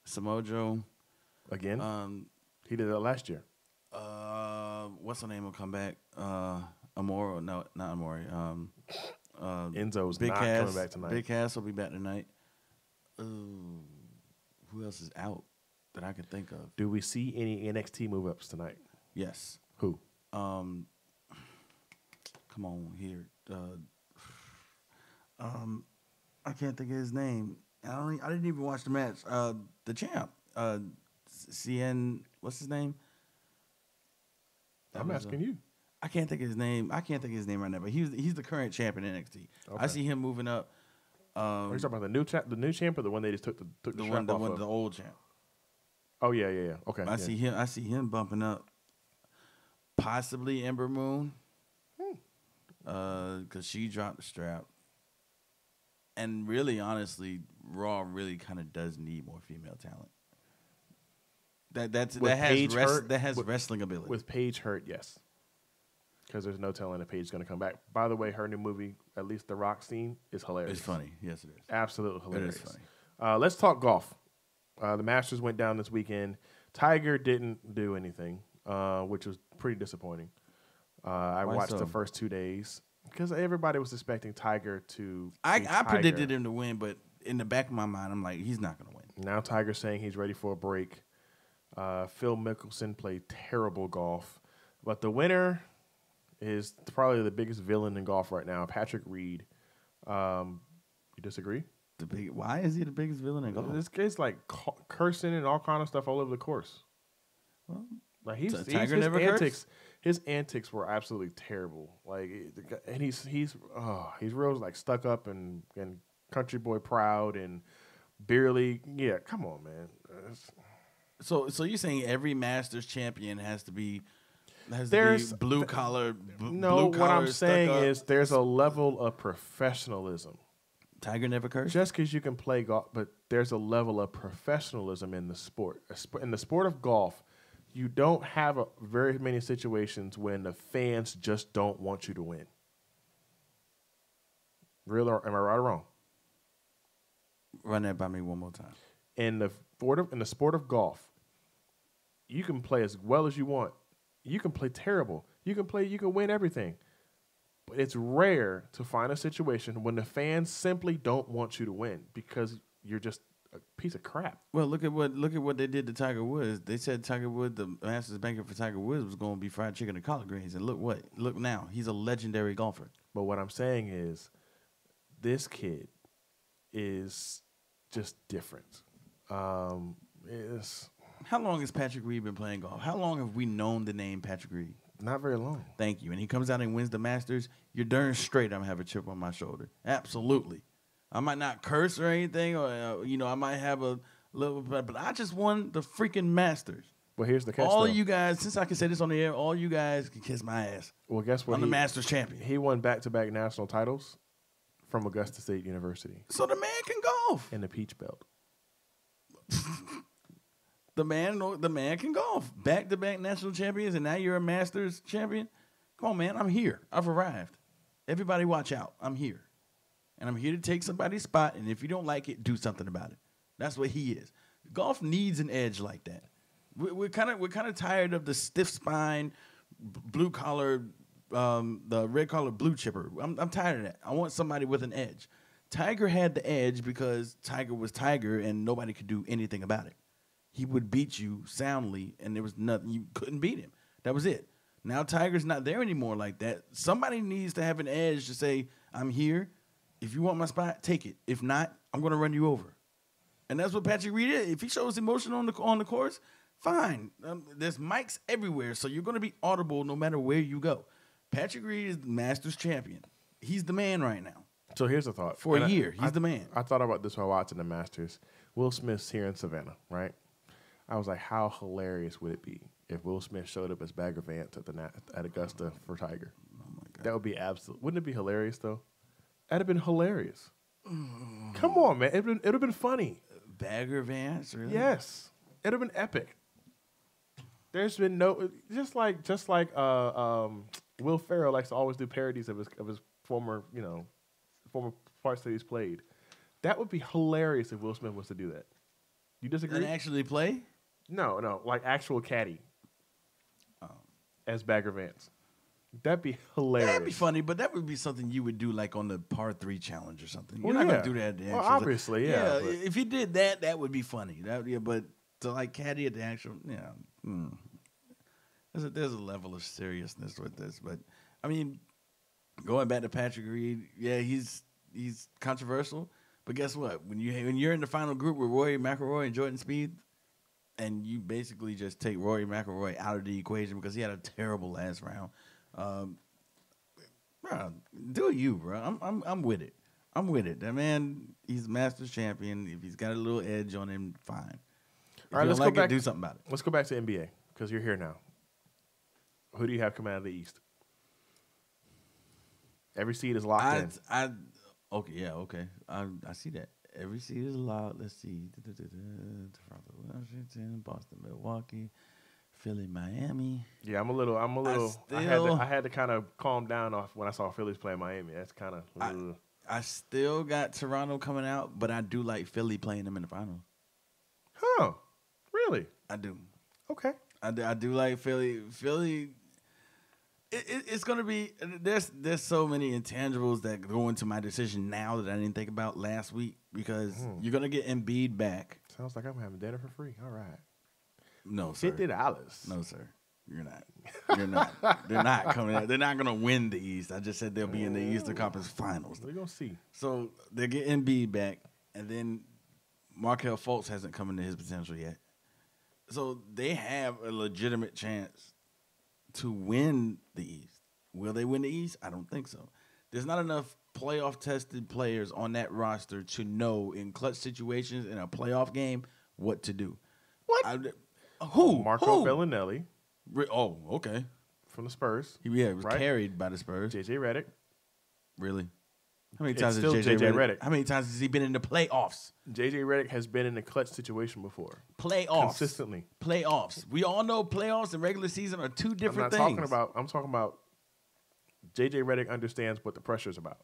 Samoa Joe. Again? He did that last year. What's her name will come back? Amore? No, not Amore. Enzo's Big not Cass, coming back tonight. Big Cass will be back tonight. Who else is out that I can think of? Do we see any NXT move-ups tonight? Yes. Who? Come on here. I can't think of his name. I didn't even watch the match. The champ. CN. What's his name? I'm asking you. I can't think of his name. I can't think of his name right now. But he's the current champion in NXT. Okay. I see him moving up. Are you talking about the new champ or the one they just took the strap off of? The old champ. Oh yeah. Okay. I see him bumping up. Possibly Ember Moon. Because she dropped the strap. And really, honestly, Raw really kind of does need more female talent. That has wrestling ability. With Paige hurt, yes. Because there's no telling if Paige is going to come back. By the way, her new movie, at least the rock scene, is hilarious. It's funny. Yes, it is. Absolutely hilarious. It is funny. Let's talk golf. The Masters went down this weekend. Tiger didn't do anything, which was pretty disappointing. I watched the first 2 days because everybody was expecting Tiger to. I predicted him to win, but in the back of my mind, I'm like, he's not going to win. Now Tiger's saying he's ready for a break. Phil Mickelson played terrible golf, but the winner is probably the biggest villain in golf right now, Patrick Reed. You disagree? Why is he the biggest villain in golf? This kid's like cursing and all kind of stuff all over the course. Well, like Tiger never cursed? His antics were absolutely terrible. Like, and he's real like stuck up and country boy proud and barely. Yeah, come on, man. So you're saying every Masters champion has to be blue collar? No, what I'm saying is there's a level of professionalism. Tiger never cursed? Just because you can play golf, but there's a level of professionalism in the sport. In the sport of golf, you don't have very many situations when the fans just don't want you to win. Real or am I right or wrong? Run that by me one more time. In the sport of golf, you can play as well as you want. You can play terrible. You can win everything. But it's rare to find a situation when the fans simply don't want you to win because you're just a piece of crap. Well, look at what they did to Tiger Woods. They said Tiger Woods, the Masters banquet for Tiger Woods was going to be fried chicken and collard greens. And look now. He's a legendary golfer. But what I'm saying is this kid is just different. How long has Patrick Reed been playing golf? How long have we known the name Patrick Reed? Not very long. Thank you. And he comes out and wins the Masters. You're darn straight I'm going to have a chip on my shoulder. Absolutely. I might not curse or anything, or I might have a little bit, but I just won the freaking Masters. Well, here's the catch. All you guys, since I can say this on the air, all you guys can kiss my ass. Well, guess what? I'm the Masters champion. He won back-to-back national titles from Augusta State University. So the man can golf. In the Peach Belt. The man can golf. Back-to-back national champions, and now you're a Masters champion? Come on, man. I'm here. I've arrived. Everybody watch out. I'm here. And I'm here to take somebody's spot, and if you don't like it, do something about it. That's what he is. Golf needs an edge like that. We're kind of tired of the stiff spine, blue collar, the red collar blue chipper. I'm tired of that. I want somebody with an edge. Tiger had the edge because Tiger was Tiger, and nobody could do anything about it. He would beat you soundly, and there was nothing. You couldn't beat him. That was it. Now Tiger's not there anymore like that. Somebody needs to have an edge to say, I'm here. If you want my spot, take it. If not, I'm going to run you over. And that's what Patrick Reed is. If he shows emotion on the course, fine. There's mics everywhere, so you're going to be audible no matter where you go. Patrick Reed is the Masters champion. He's the man right now. So here's a thought. For a year, he's the man. I thought about this while watching the Masters. Will Smith's here in Savannah, right? I was like, how hilarious would it be if Will Smith showed up as Bagger Vance at Augusta for Tiger. Oh my God. That would be absolute. Wouldn't it be hilarious though? That'd have been hilarious. Come on, man. It'd have been funny. Bagger Vance, really? Yes, it'd have been epic. There's been no just like Will Ferrell likes to always do parodies of his former parts that he's played. That would be hilarious if Will Smith was to do that. You disagree? And actually play? No, like actual caddy as Bagger Vance. That'd be hilarious. That'd be funny, but that would be something you would do like on the par 3 challenge or something. You're Well, not yeah. gonna do that at the Well, actual. obviously, yeah, but- If you did that, that would be funny. But to like caddy at the actual, there's a level of seriousness with this. But I mean, going back to Patrick Reed, yeah, he's controversial. But guess what? When you're in the final group with Rory McIlroy and Jordan Spieth, and you basically just take Rory McIlroy out of the equation because he had a terrible last round. Bro, do you, bro? I'm with it. I'm with it. That man, he's Masters champion. If he's got a little edge on him, fine. If All right, you let's don't go like back. it, do something about it. Let's go back to NBA because you're here now. Who do you have coming out of the East? Every seed is locked in. Okay. I see that. Every seed is locked. Let's see. Toronto, Washington, Boston, Milwaukee, Philly, Miami. Yeah, I'm a little. I had to kind of calm down off when I saw Phillies play Miami. That's kind of. I still got Toronto coming out, but I do like Philly playing them in the final. Huh? Really? I do. Okay. I do like Philly. Philly. It's gonna be there's so many intangibles that go into my decision now that I didn't think about last week because you're gonna get Embiid back. Sounds like I'm having dinner for free. All right. No, sir. $50. No, sir. You're not. You're not. They're not coming out. They're not gonna win the East. I just said they'll be in the Eastern Conference Finals. We're gonna see. So they're getting Embiid back, and then Markelle Fultz hasn't come into his potential yet. So they have a legitimate chance to win the East. Will they win the East? I don't think so. There's not enough playoff-tested players on that roster to know in clutch situations in a playoff game what to do. What? Who? Marco Bellinelli Oh, okay. from the Spurs. He was Right. carried by the Spurs. JJ Redick. Really? How many It's times has still JJ JJ Redick? Redick. How many times has he been in the playoffs? JJ Redick has been in a clutch situation before. Playoffs. Consistently. Playoffs. We all know playoffs and regular season are two different things. I'm talking about JJ Redick understands what the pressure's about.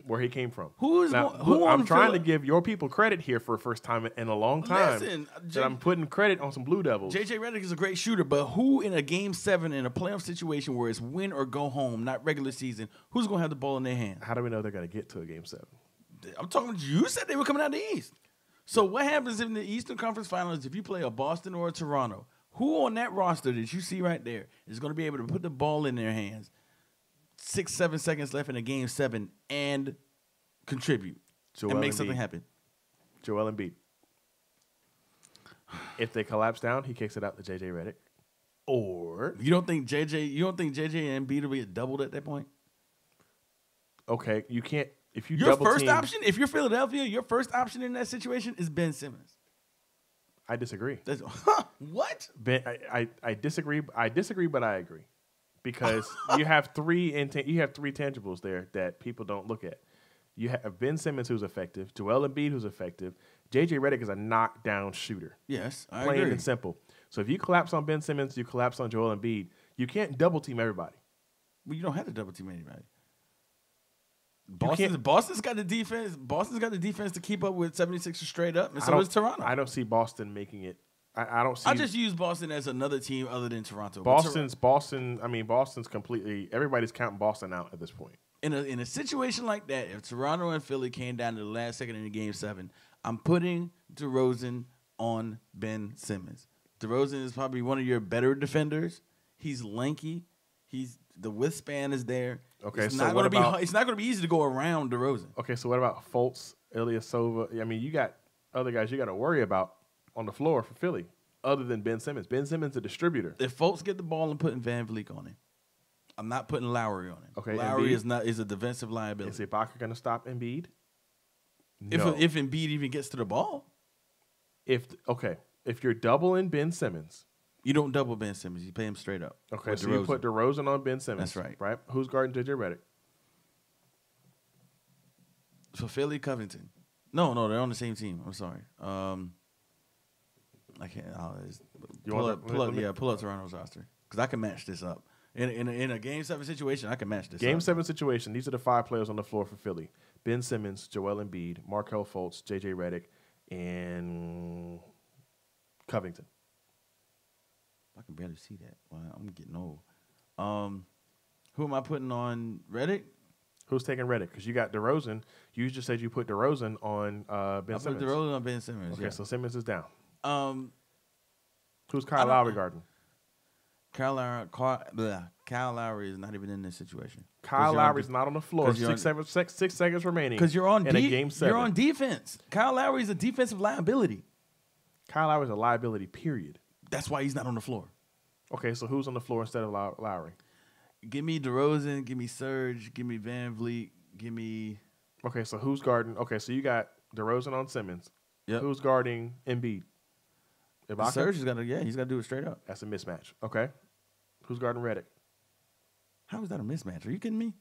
Where he came from. I'm trying to give your people credit here for the first time in a long time. Listen, that I'm putting credit on some Blue Devils. JJ Redick is a great shooter, but who in a game 7 in a playoff situation where it's win or go home, not regular season, who's going to have the ball in their hand? How do we know they're going to get to a game 7? I'm talking to you. You said they were coming out of the East. So what happens in the Eastern Conference Finals if you play a Boston or a Toronto? Who on that roster that you see right there is going to be able to put the ball in their hands 6-7 seconds left in a game 7 and contribute and make something happen? Joel Embiid. If they collapse down, he kicks it out to JJ Redick. Or you don't think JJ and Embiid will be doubled at that point? Okay, you can't. If you Your double first team, option, if you're Philadelphia, your first option in that situation is Ben Simmons. I disagree. What? I disagree. I disagree, but I agree because you have three tangibles there that people don't look at. You have Ben Simmons, who's effective, Joel Embiid, who's effective. JJ Redick is a knockdown shooter. Yes, I plain agree. and simple. So if you collapse on Ben Simmons, you collapse on Joel Embiid. You can't double team everybody. Well, you don't have to double team anybody. can't- Boston's got the defense. Boston's got the defense to keep up with 76ers straight up, and so does Toronto. I don't see Boston making it. I don't see. I just use Boston as another team other than Toronto. Boston's. I mean, Boston's completely. Everybody's counting Boston out at this point. In a situation like that, if Toronto and Philly came down to the last second in the game 7, I'm putting DeRozan on Ben Simmons. DeRozan is probably one of your better defenders. He's lanky. The width span is there. Okay, it's so not what going about? it's not going to be easy to go around DeRozan. Okay, so what about Fultz, Ilyasova? I mean, you got other guys you got to worry about on the floor for Philly, other than Ben Simmons. Ben Simmons a distributor. If folks get the ball and putting Van Vliet on him, I'm not putting Lowry on him. Okay, Lowry Embiid? is a defensive liability. Is Ibaka going to stop Embiid? No. If Embiid even gets to the ball, If you're doubling Ben Simmons, You don't double Ben Simmons. You pay him straight up. Okay, with so DeRozan. you put DeRozan on Ben Simmons. That's right. Right? Who's guarding JJ Redick? For Philly, Covington. No, they're on the same team. I'm sorry. I can't. Pull up Toronto's roster because I can match this up. In a Game 7 situation, I can match this. Game 7 situation. These are the 5 players on the floor for Philly: Ben Simmons, Joel Embiid, Markelle Fultz, JJ Redick, and Covington. I can barely see that. Wow, I'm getting old. Who am I putting on Redick? Who's taking Redick? Because you got DeRozan. You just said you put DeRozan on Ben Simmons. I put DeRozan on Ben Simmons. Okay, yeah. so Simmons is down. Who's I Kyle don't- Lowry guarding? Kyle Lowry is not even in this situation. Kyle Lowry's not on the floor. 'cause you're 6 seconds remaining. Because you're on in a Game 7. You're on defense. Kyle Lowry is a defensive liability. Kyle Lowry's a liability, period. That's why he's not on the floor. Okay, so who's on the floor instead of Lowry? Give me DeRozan. Give me Serge. Give me Van Vliet. Give me. Okay, so who's guarding? Okay, so you got DeRozan on Simmons. Yep. Who's guarding Embiid? Ibaka? Serge is gonna. Yeah, he's gonna do it straight up. That's a mismatch. Okay. Who's guarding Redick? How is that a mismatch? Are you kidding me?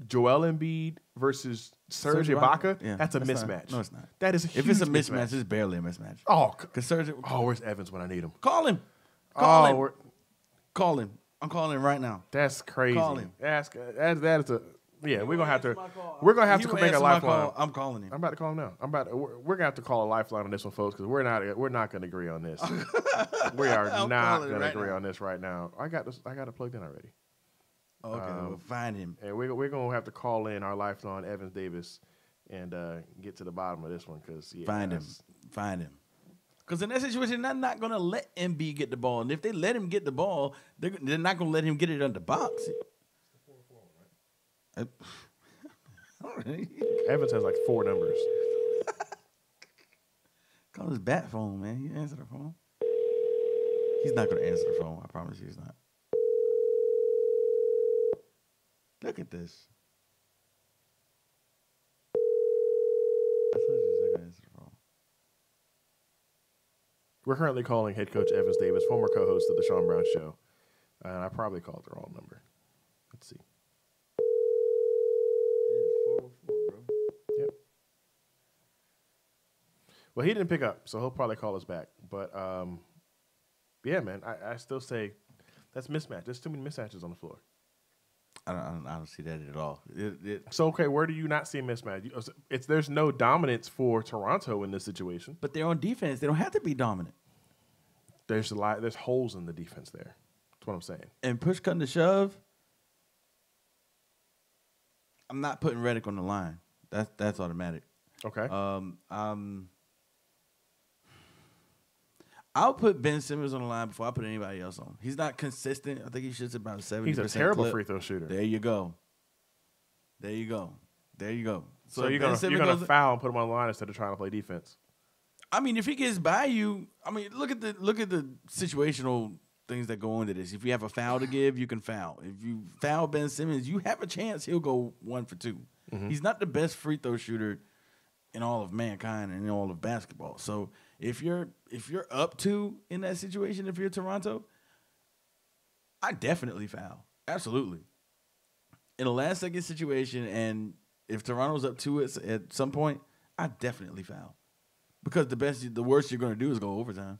Joel Embiid versus Serge Serge Ibaka? Ibaka? Yeah, That's a that's not- mismatch. no, it's not. That is a huge If it's a mismatch, it's barely a mismatch. Oh, Because Serge. where's Evans when I need him? Call him. Call him. we're- Call him. I'm calling him right now. That's crazy. Call him. That is a yeah. We're gonna have to. My call. We're gonna have He to will make a answer my lifeline. call. I'm calling him. I'm about to call him now. We're gonna have to call a lifeline on this one, folks, because we're not gonna agree on this. We are I'm not calling gonna right agree now. on this right now. I got it plugged in already, Okay, well, find him. and we're gonna have to call in our lifeline Evans Davis and get to the bottom of this one because Find him. Because in that situation, they're not going to let Embiid get the ball. And if they let him get the ball, they're not going to let him get it under box. Evans has like 4 numbers. Call his bat phone, man. He answer the phone. He's not going to answer the phone. I promise you he's not. Look at this. I told you he's not going to answer the phone. We're currently calling head coach Evans Davis, former co-host of the Sean Brown Show, and I probably called the wrong number. Let's see. Yeah, 404, bro. Yep. Well, he didn't pick up, so he'll probably call us back. But yeah, man, I still say that's mismatch. There's too many mismatches on the floor. I don't see that at all. So okay, where do you not see a mismatch? There's no dominance for Toronto in this situation. But they're on defense. They don't have to be dominant. There's holes in the defense there. That's what I'm saying. And push come to shove, I'm not putting Redick on the line. That's automatic. Okay. I'll put Ben Simmons on the line before I put anybody else on. He's not consistent. I think he shoots about 70%. He's a terrible clip. free throw shooter. There you go. So you're Ben Simmons gonna goes- foul and put him on the line instead of trying to play defense. I mean, if he gets by you, I mean, look at the situational things that go into this. If you have a foul to give, you can foul. If you foul Ben Simmons, you have a chance he'll go 1 for 2. Mm-hmm. He's not the best free throw shooter in all of mankind and in all of basketball. So if you're up 2 in that situation, if you're Toronto, I definitely foul. Absolutely. In a last second situation, and if Toronto's up 2 at some point, I definitely foul. Because the worst you're going to do is go overtime.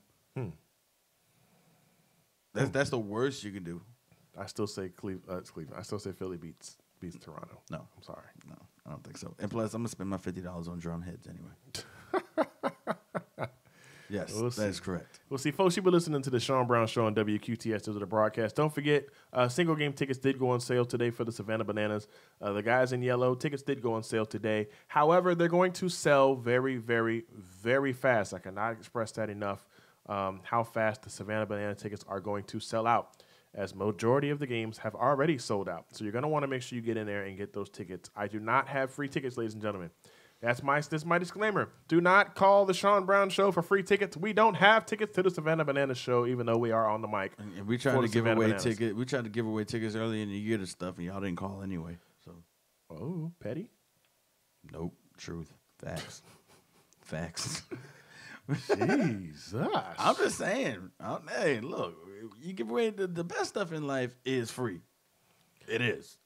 That's the worst you can do. I still say it's Cleveland. I still say Philly beats Toronto. No, I'm sorry. No, I don't think so. And plus, I'm gonna spend my $50 on drum heads anyway. Yes, We'll that is correct. Well, see, folks, you've been listening to the Sean Brown Show on WQTS to the broadcast. Don't forget, single game tickets did go on sale today for the Savannah Bananas. The guys in yellow, tickets did go on sale today. However, they're going to sell very, very, very fast. I cannot express that enough, how fast the Savannah Banana tickets are going to sell out, as majority of the games have already sold out. So you're going to want to make sure you get in there and get those tickets. I do not have free tickets, ladies and gentlemen. This is my disclaimer. Do not call the Sean Brown Show for free tickets. We don't have tickets to the Savannah Bananas show, even though we are on the mic. And we tried for to the give Savannah away Bananas. tickets. We tried to give away tickets early in the year to stuff, and y'all didn't call anyway. So, Oh, petty. nope. Truth. Facts. Facts. Jesus. I'm just saying. Hey, look, you give away the best stuff in life is free. It is.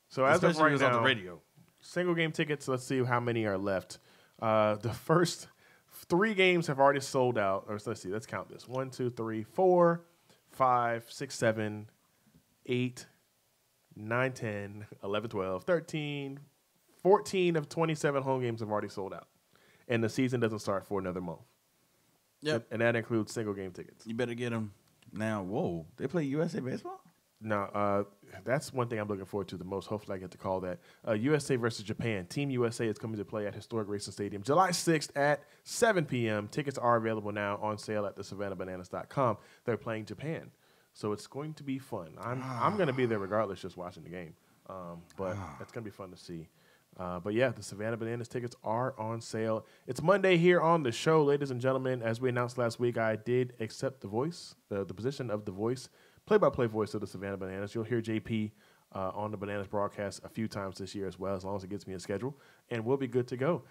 So as of Especially right if it's on now, the radio. single game tickets, let's see how many are left. The first 3 games have already sold out. Or let's see, let's count this. 1, 2, 3, 4, 5, 6, 7, 8, 9, 10, 11, 12, 13, 14 of 27 home games have already sold out. And the season doesn't start for another month. Yep. And that includes single game tickets. You better get them now. Whoa, they play USA baseball? No, that's one thing I'm looking forward to the most. Hopefully I get to call that. USA versus Japan. Team USA is coming to play at Historic Racing Stadium July 6th at 7 p.m. Tickets are available now on sale at thesavannahbananas.com. They're playing Japan. So it's going to be fun. I'm going to be there regardless, just watching the game. But it's going to be fun to see. But yeah, the Savannah Bananas tickets are on sale. It's Monday here on the show, ladies and gentlemen. As we announced last week, I did accept the voice, the position of the voice, play-by-play voice of the Savannah Bananas. You'll hear JP on the Bananas broadcast a few times this year as well, as long as it gets me a schedule, and we'll be good to go.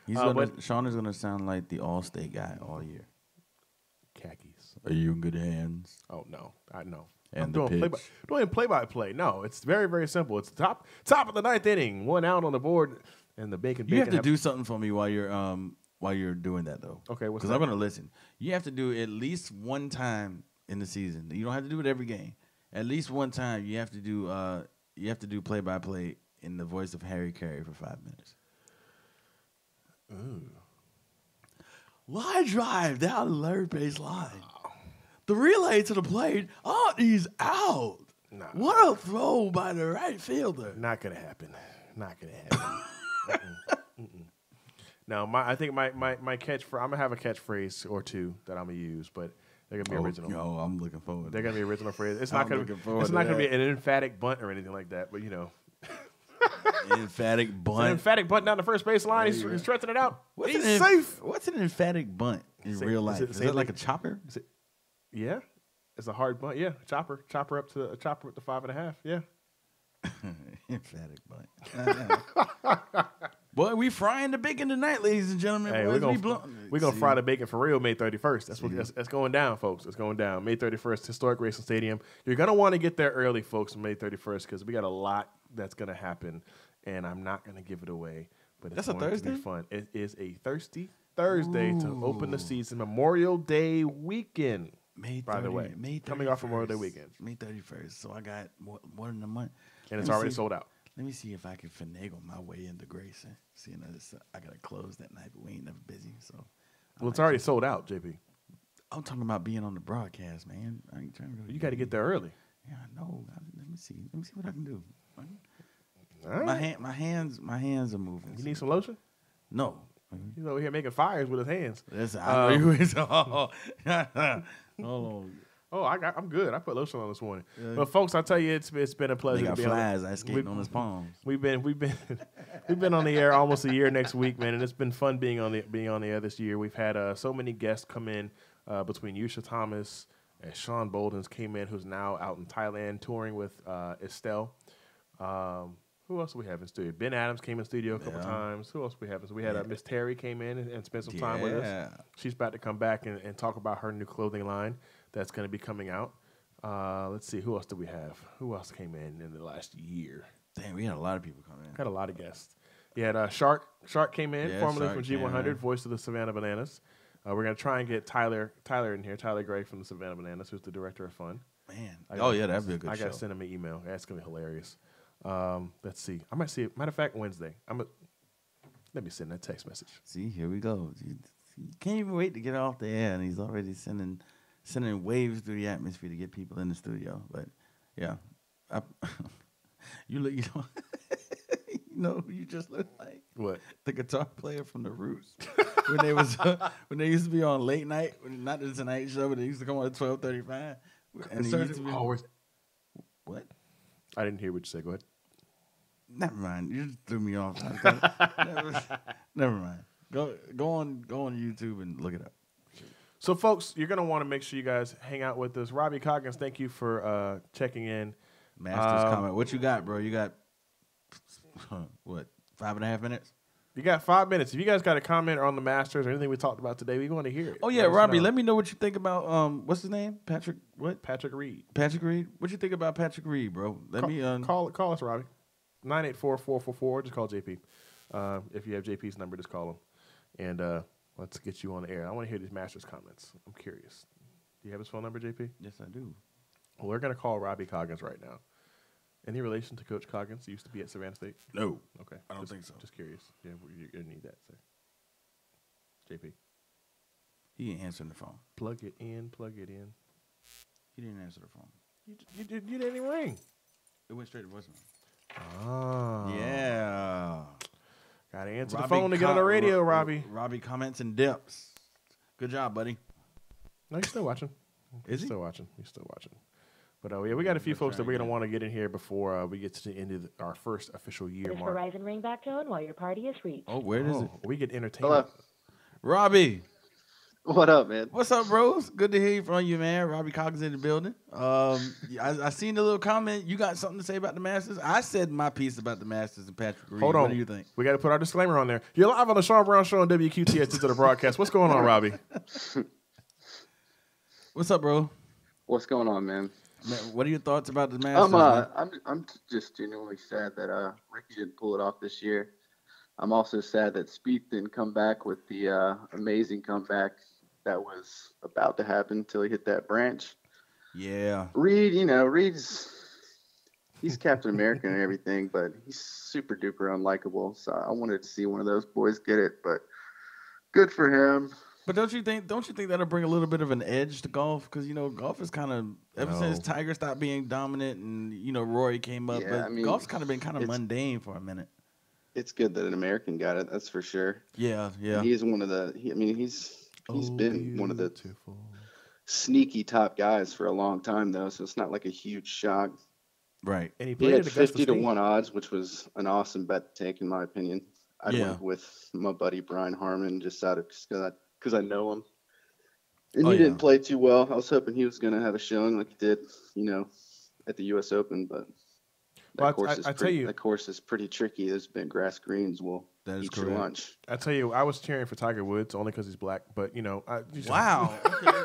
Sean is going to sound like the All-State guy all year. Khakis. Are you in good hands? Oh no, I know. And I'm the doing play-by-play. No, it's very, very simple. It's the top of the 9th inning, 1 out on the board, and the bacon. You have to do something for me while you're doing that though. Okay, what's because that? I'm going to listen. You have to do it at least one time in the season. You don't have to do it every game. At least one time you have to do play-by-play in the voice of Harry Carey for 5 minutes. Ooh. Line drive down the third base line. The relay to the plate. Oh, he's out. Nah. What a throw by the right fielder. Not gonna happen. Not gonna happen. No, I think my catchphrase. I'm gonna have a catchphrase or two that I'm gonna use, but they're gonna be original. Yo, I'm looking forward. They're gonna be original phrase. It's I'm not gonna. looking forward It's to not gonna be that. an emphatic bunt or anything like that. But you know, Emphatic an bunt. emphatic bunt down the first base line. He's stretching it out. He's an safe. What's an emphatic bunt in real life? Is it like a chopper? Yeah, it's a hard bunt. Yeah, chopper up to 5.5. Yeah. Emphatic bunt. Boy, we frying the bacon tonight, ladies and gentlemen. Hey, Boys, we're gonna fry the bacon for real May 31st. That's going down, folks. It's going down May 31st, Historic Racing Stadium. You're gonna want to get there early, folks, May 31st, because we got a lot that's gonna happen, and I'm not gonna give it away. But it's That's a going to Thursday? be fun. It is a thirsty Thursday to open the season, Memorial Day weekend. May 30, by the way, May 31st, coming off Memorial Day weekend, May 31st. So I got more than a month. and it's already sold out. Let me see if I can finagle my way into Grayson. Seeing as I gotta close that night, but we ain't never busy. So, Well, it's already sold out, JP. I'm talking about being on the broadcast, man. I ain't trying to go. You got to get there early. Yeah, I know. Let me see what I can do. All right. My hands are moving. You need some lotion? No. He's over here making fires with his hands. Listen, I know you. Hold on. Oh, I'm good. I put lotion on this morning. But folks, I tell you, it's been a pleasure. They got to be flies skating on his palms. We've been on the air almost a year next week, man, and it's been fun being on the air this year. We've had so many guests come in between Yusha Thomas and Sean Boldens came in, who's now out in Thailand touring with Estelle. Who else do we have in studio? Ben Adams came in studio a couple times. Who else do we have? So we had Miss Terry came in and spent some time with us. She's about to come back and talk about her new clothing line that's going to be coming out. Let's see. Who else do we have? Who else came in the last year? Damn, we had a lot of people come in. Had a lot of guests. You had Shark. Shark came in, formerly Shark from G100, voice of the Savannah Bananas. We're going to try and get Tyler in here, Tyler Gray from the Savannah Bananas, who's the director of fun. Man. That'd be a good show. I got to send him an email. That's going to be hilarious. Let's see. I might see it. Matter of fact, Wednesday. Let me send that text message. See, here we go. You can't even wait to get off the air, and he's already sending waves through the atmosphere to get people in the studio. But yeah, you know who you just look like? What? The guitar player from the Roots. when they used to be on late night, not the Tonight Show, but they used to come on at 12:35. And he used to be always. What? I didn't hear what you said. Go ahead. Never mind. You just threw me off. Never mind. Go on YouTube and look it up. So, folks, you're going to want to make sure you guys hang out with us. Robbie Coggins, thank you for checking in. Master's comment. What you got, bro? You got, what, 5.5 minutes? You got 5 minutes. If you guys got a comment on the Masters or anything we talked about today, we want to hear it. Oh yeah, Robbie, let me know what you think about what's his name? Patrick Reed. Patrick Reed. What you think about Patrick Reed, bro? Call us, Robbie. 984-444. Just call JP. If you have JP's number, just call him. And let's get you on the air. I want to hear these Masters comments. I'm curious. Do you have his phone number, JP? Yes, I do. Well, we're going to call Robbie Coggins right now. Any relation to Coach Coggins? He used to be at Savannah State? No. Okay. I don't think so. Just curious. Yeah, you're going to need that, sir. JP. He ain't answering the phone. Plug it in. He didn't answer the phone. You didn't even ring. It went straight to voicemail. Oh. Yeah. Got to answer the phone to get on the radio, Robbie. Robbie comments in depths. Good job, buddy. No, he's still watching. Is he? Still watching. He's still watching. But yeah, we got a few folks that we're going to want to get in here before we get to the end of our first official year This mark. Verizon ringback tone while your party is reached. Oh, where is it? We get entertainment. Hello. Robbie. What up, man? What's up, bros? Good to hear from you, man. Robbie Coggins in the building. I seen the little comment. You got something to say about the Masters? I said my piece about the Masters and Patrick Reed. Hold on. What do you think? We got to put our disclaimer on there. You're live on the Sean Brown Show on WQTS to the broadcast. What's going on, Robbie? What's up, bro? What's going on, man? Man, what are your thoughts about the Masters? Man? I'm just genuinely sad that Ricky didn't pull it off this year. I'm also sad that Spieth didn't come back with the amazing comeback that was about to happen until he hit that branch. Yeah. Reed, he's Captain America and everything, but he's super duper unlikable. So I wanted to see one of those boys get it, but good for him. But don't you think that'll bring a little bit of an edge to golf? Because golf is kind of ever since Tiger stopped being dominant and Rory came up, but golf's kind of been kind of mundane for a minute. It's good that an American got it, that's for sure. Yeah. He's one of the. He's been one of the sneaky top guys for a long time though, so it's not like a huge shock. Right. And he had 50-1 odds, which was an awesome bet to take in my opinion. I went with my buddy Brian Harmon just out of because I know him. And he didn't play too well. I was hoping he was going to have a showing like he did, at the U.S. Open, but that course is pretty tricky. Those big grass greens will eat your lunch. I tell you, I was cheering for Tiger Woods only because he's black, but wow.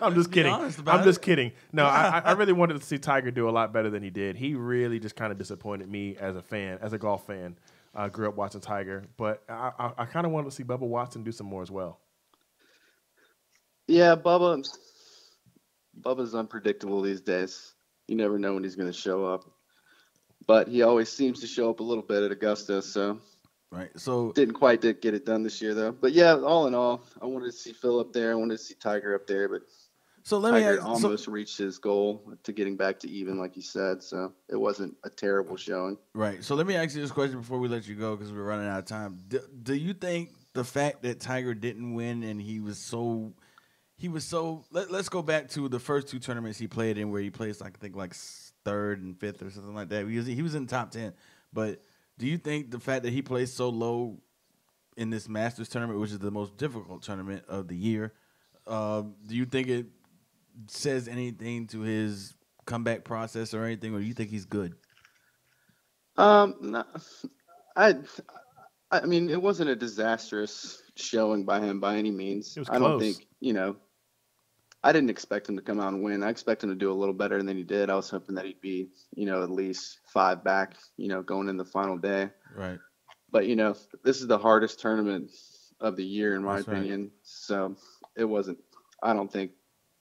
I'm just kidding. I'm just kidding. No, I really wanted to see Tiger do a lot better than he did. He really just kind of disappointed me as a fan, as a golf fan. I grew up watching Tiger, but I kind of wanted to see Bubba Watson do some more as well. Yeah, Bubba's unpredictable these days. You never know when he's going to show up. But he always seems to show up a little bit at Augusta, so right. So didn't quite get it done this year though. But yeah, all in all, I wanted to see Phil up there. I wanted to see Tiger up there, but Tiger almost reached his goal to getting back to even, like you said. So it wasn't a terrible showing. Right. So let me ask you this question before we let you go because we're running out of time. Do you think the fact that Tiger didn't win and he was so let's go back to the first two tournaments he played in where he placed like third and fifth or something like that. He was in the top 10. But do you think the fact that he placed so low in this Masters tournament, which is the most difficult tournament of the year, do you think it says anything to his comeback process or anything, or do you think he's good? No, I mean, it wasn't a disastrous showing by him by any means. It was I close. don't think, I didn't expect him to come out and win. I expected him to do a little better than he did. I was hoping that he'd be, at least 5 back, going in the final day. Right. But, this is the hardest tournament of the year, in my opinion. Right. So it wasn't, I don't think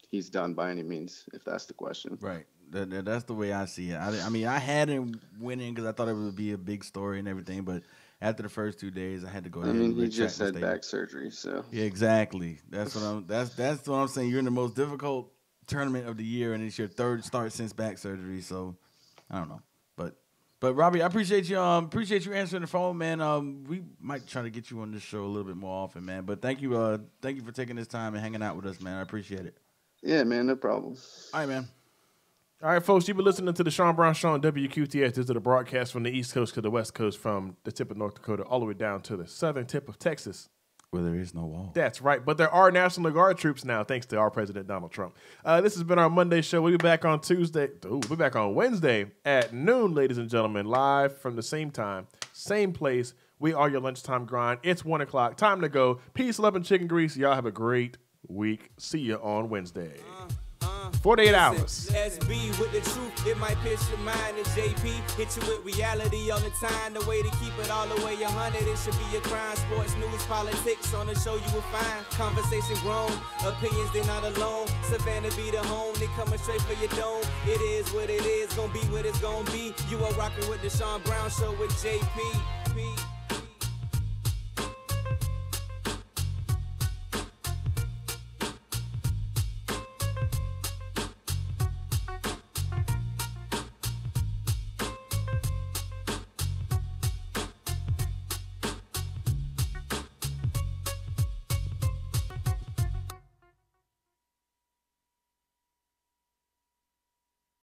he's done by any means, if that's the question. Right. That's the way I see it. I had him winning because I thought it would be a big story and everything, but after the first 2 days, I had to go ahead and he just had back surgery, so. Yeah, exactly. That's what I'm saying. You're in the most difficult tournament of the year, and it's your third start since back surgery. So, I don't know, but Robbie, I appreciate you. Appreciate you answering the phone, man. We might try to get you on this show a little bit more often, man. But thank you for taking this time and hanging out with us, man. I appreciate it. Yeah, man, no problem. All right, man. All right, folks, you've been listening to the Sean Brown Show on WQTS. This is the broadcast from the East Coast to the West Coast, from the tip of North Dakota all the way down to the southern tip of Texas. Where there is no wall. That's right, but there are National Guard troops now, thanks to our President Donald Trump. This has been our Monday show. We'll be back on We'll be back on Wednesday at noon, ladies and gentlemen, live from the same time, same place, We are your Lunchtime Grind. It's 1 o'clock. Time to go. Peace, love, and chicken grease. Y'all have a great week. See you on Wednesday. 48 hours. SB with the truth, it might pierce your mind. And JP hit you with reality on the time. The way to keep it all the way 100. It should be a crime. Sports, news, politics on the show you will find. Conversation grown, opinions they not alone. Savannah be the home, they coming straight for your dome. It is what it is, gonna be what it's gonna be. You are rocking with the Sean Brown Show with JP.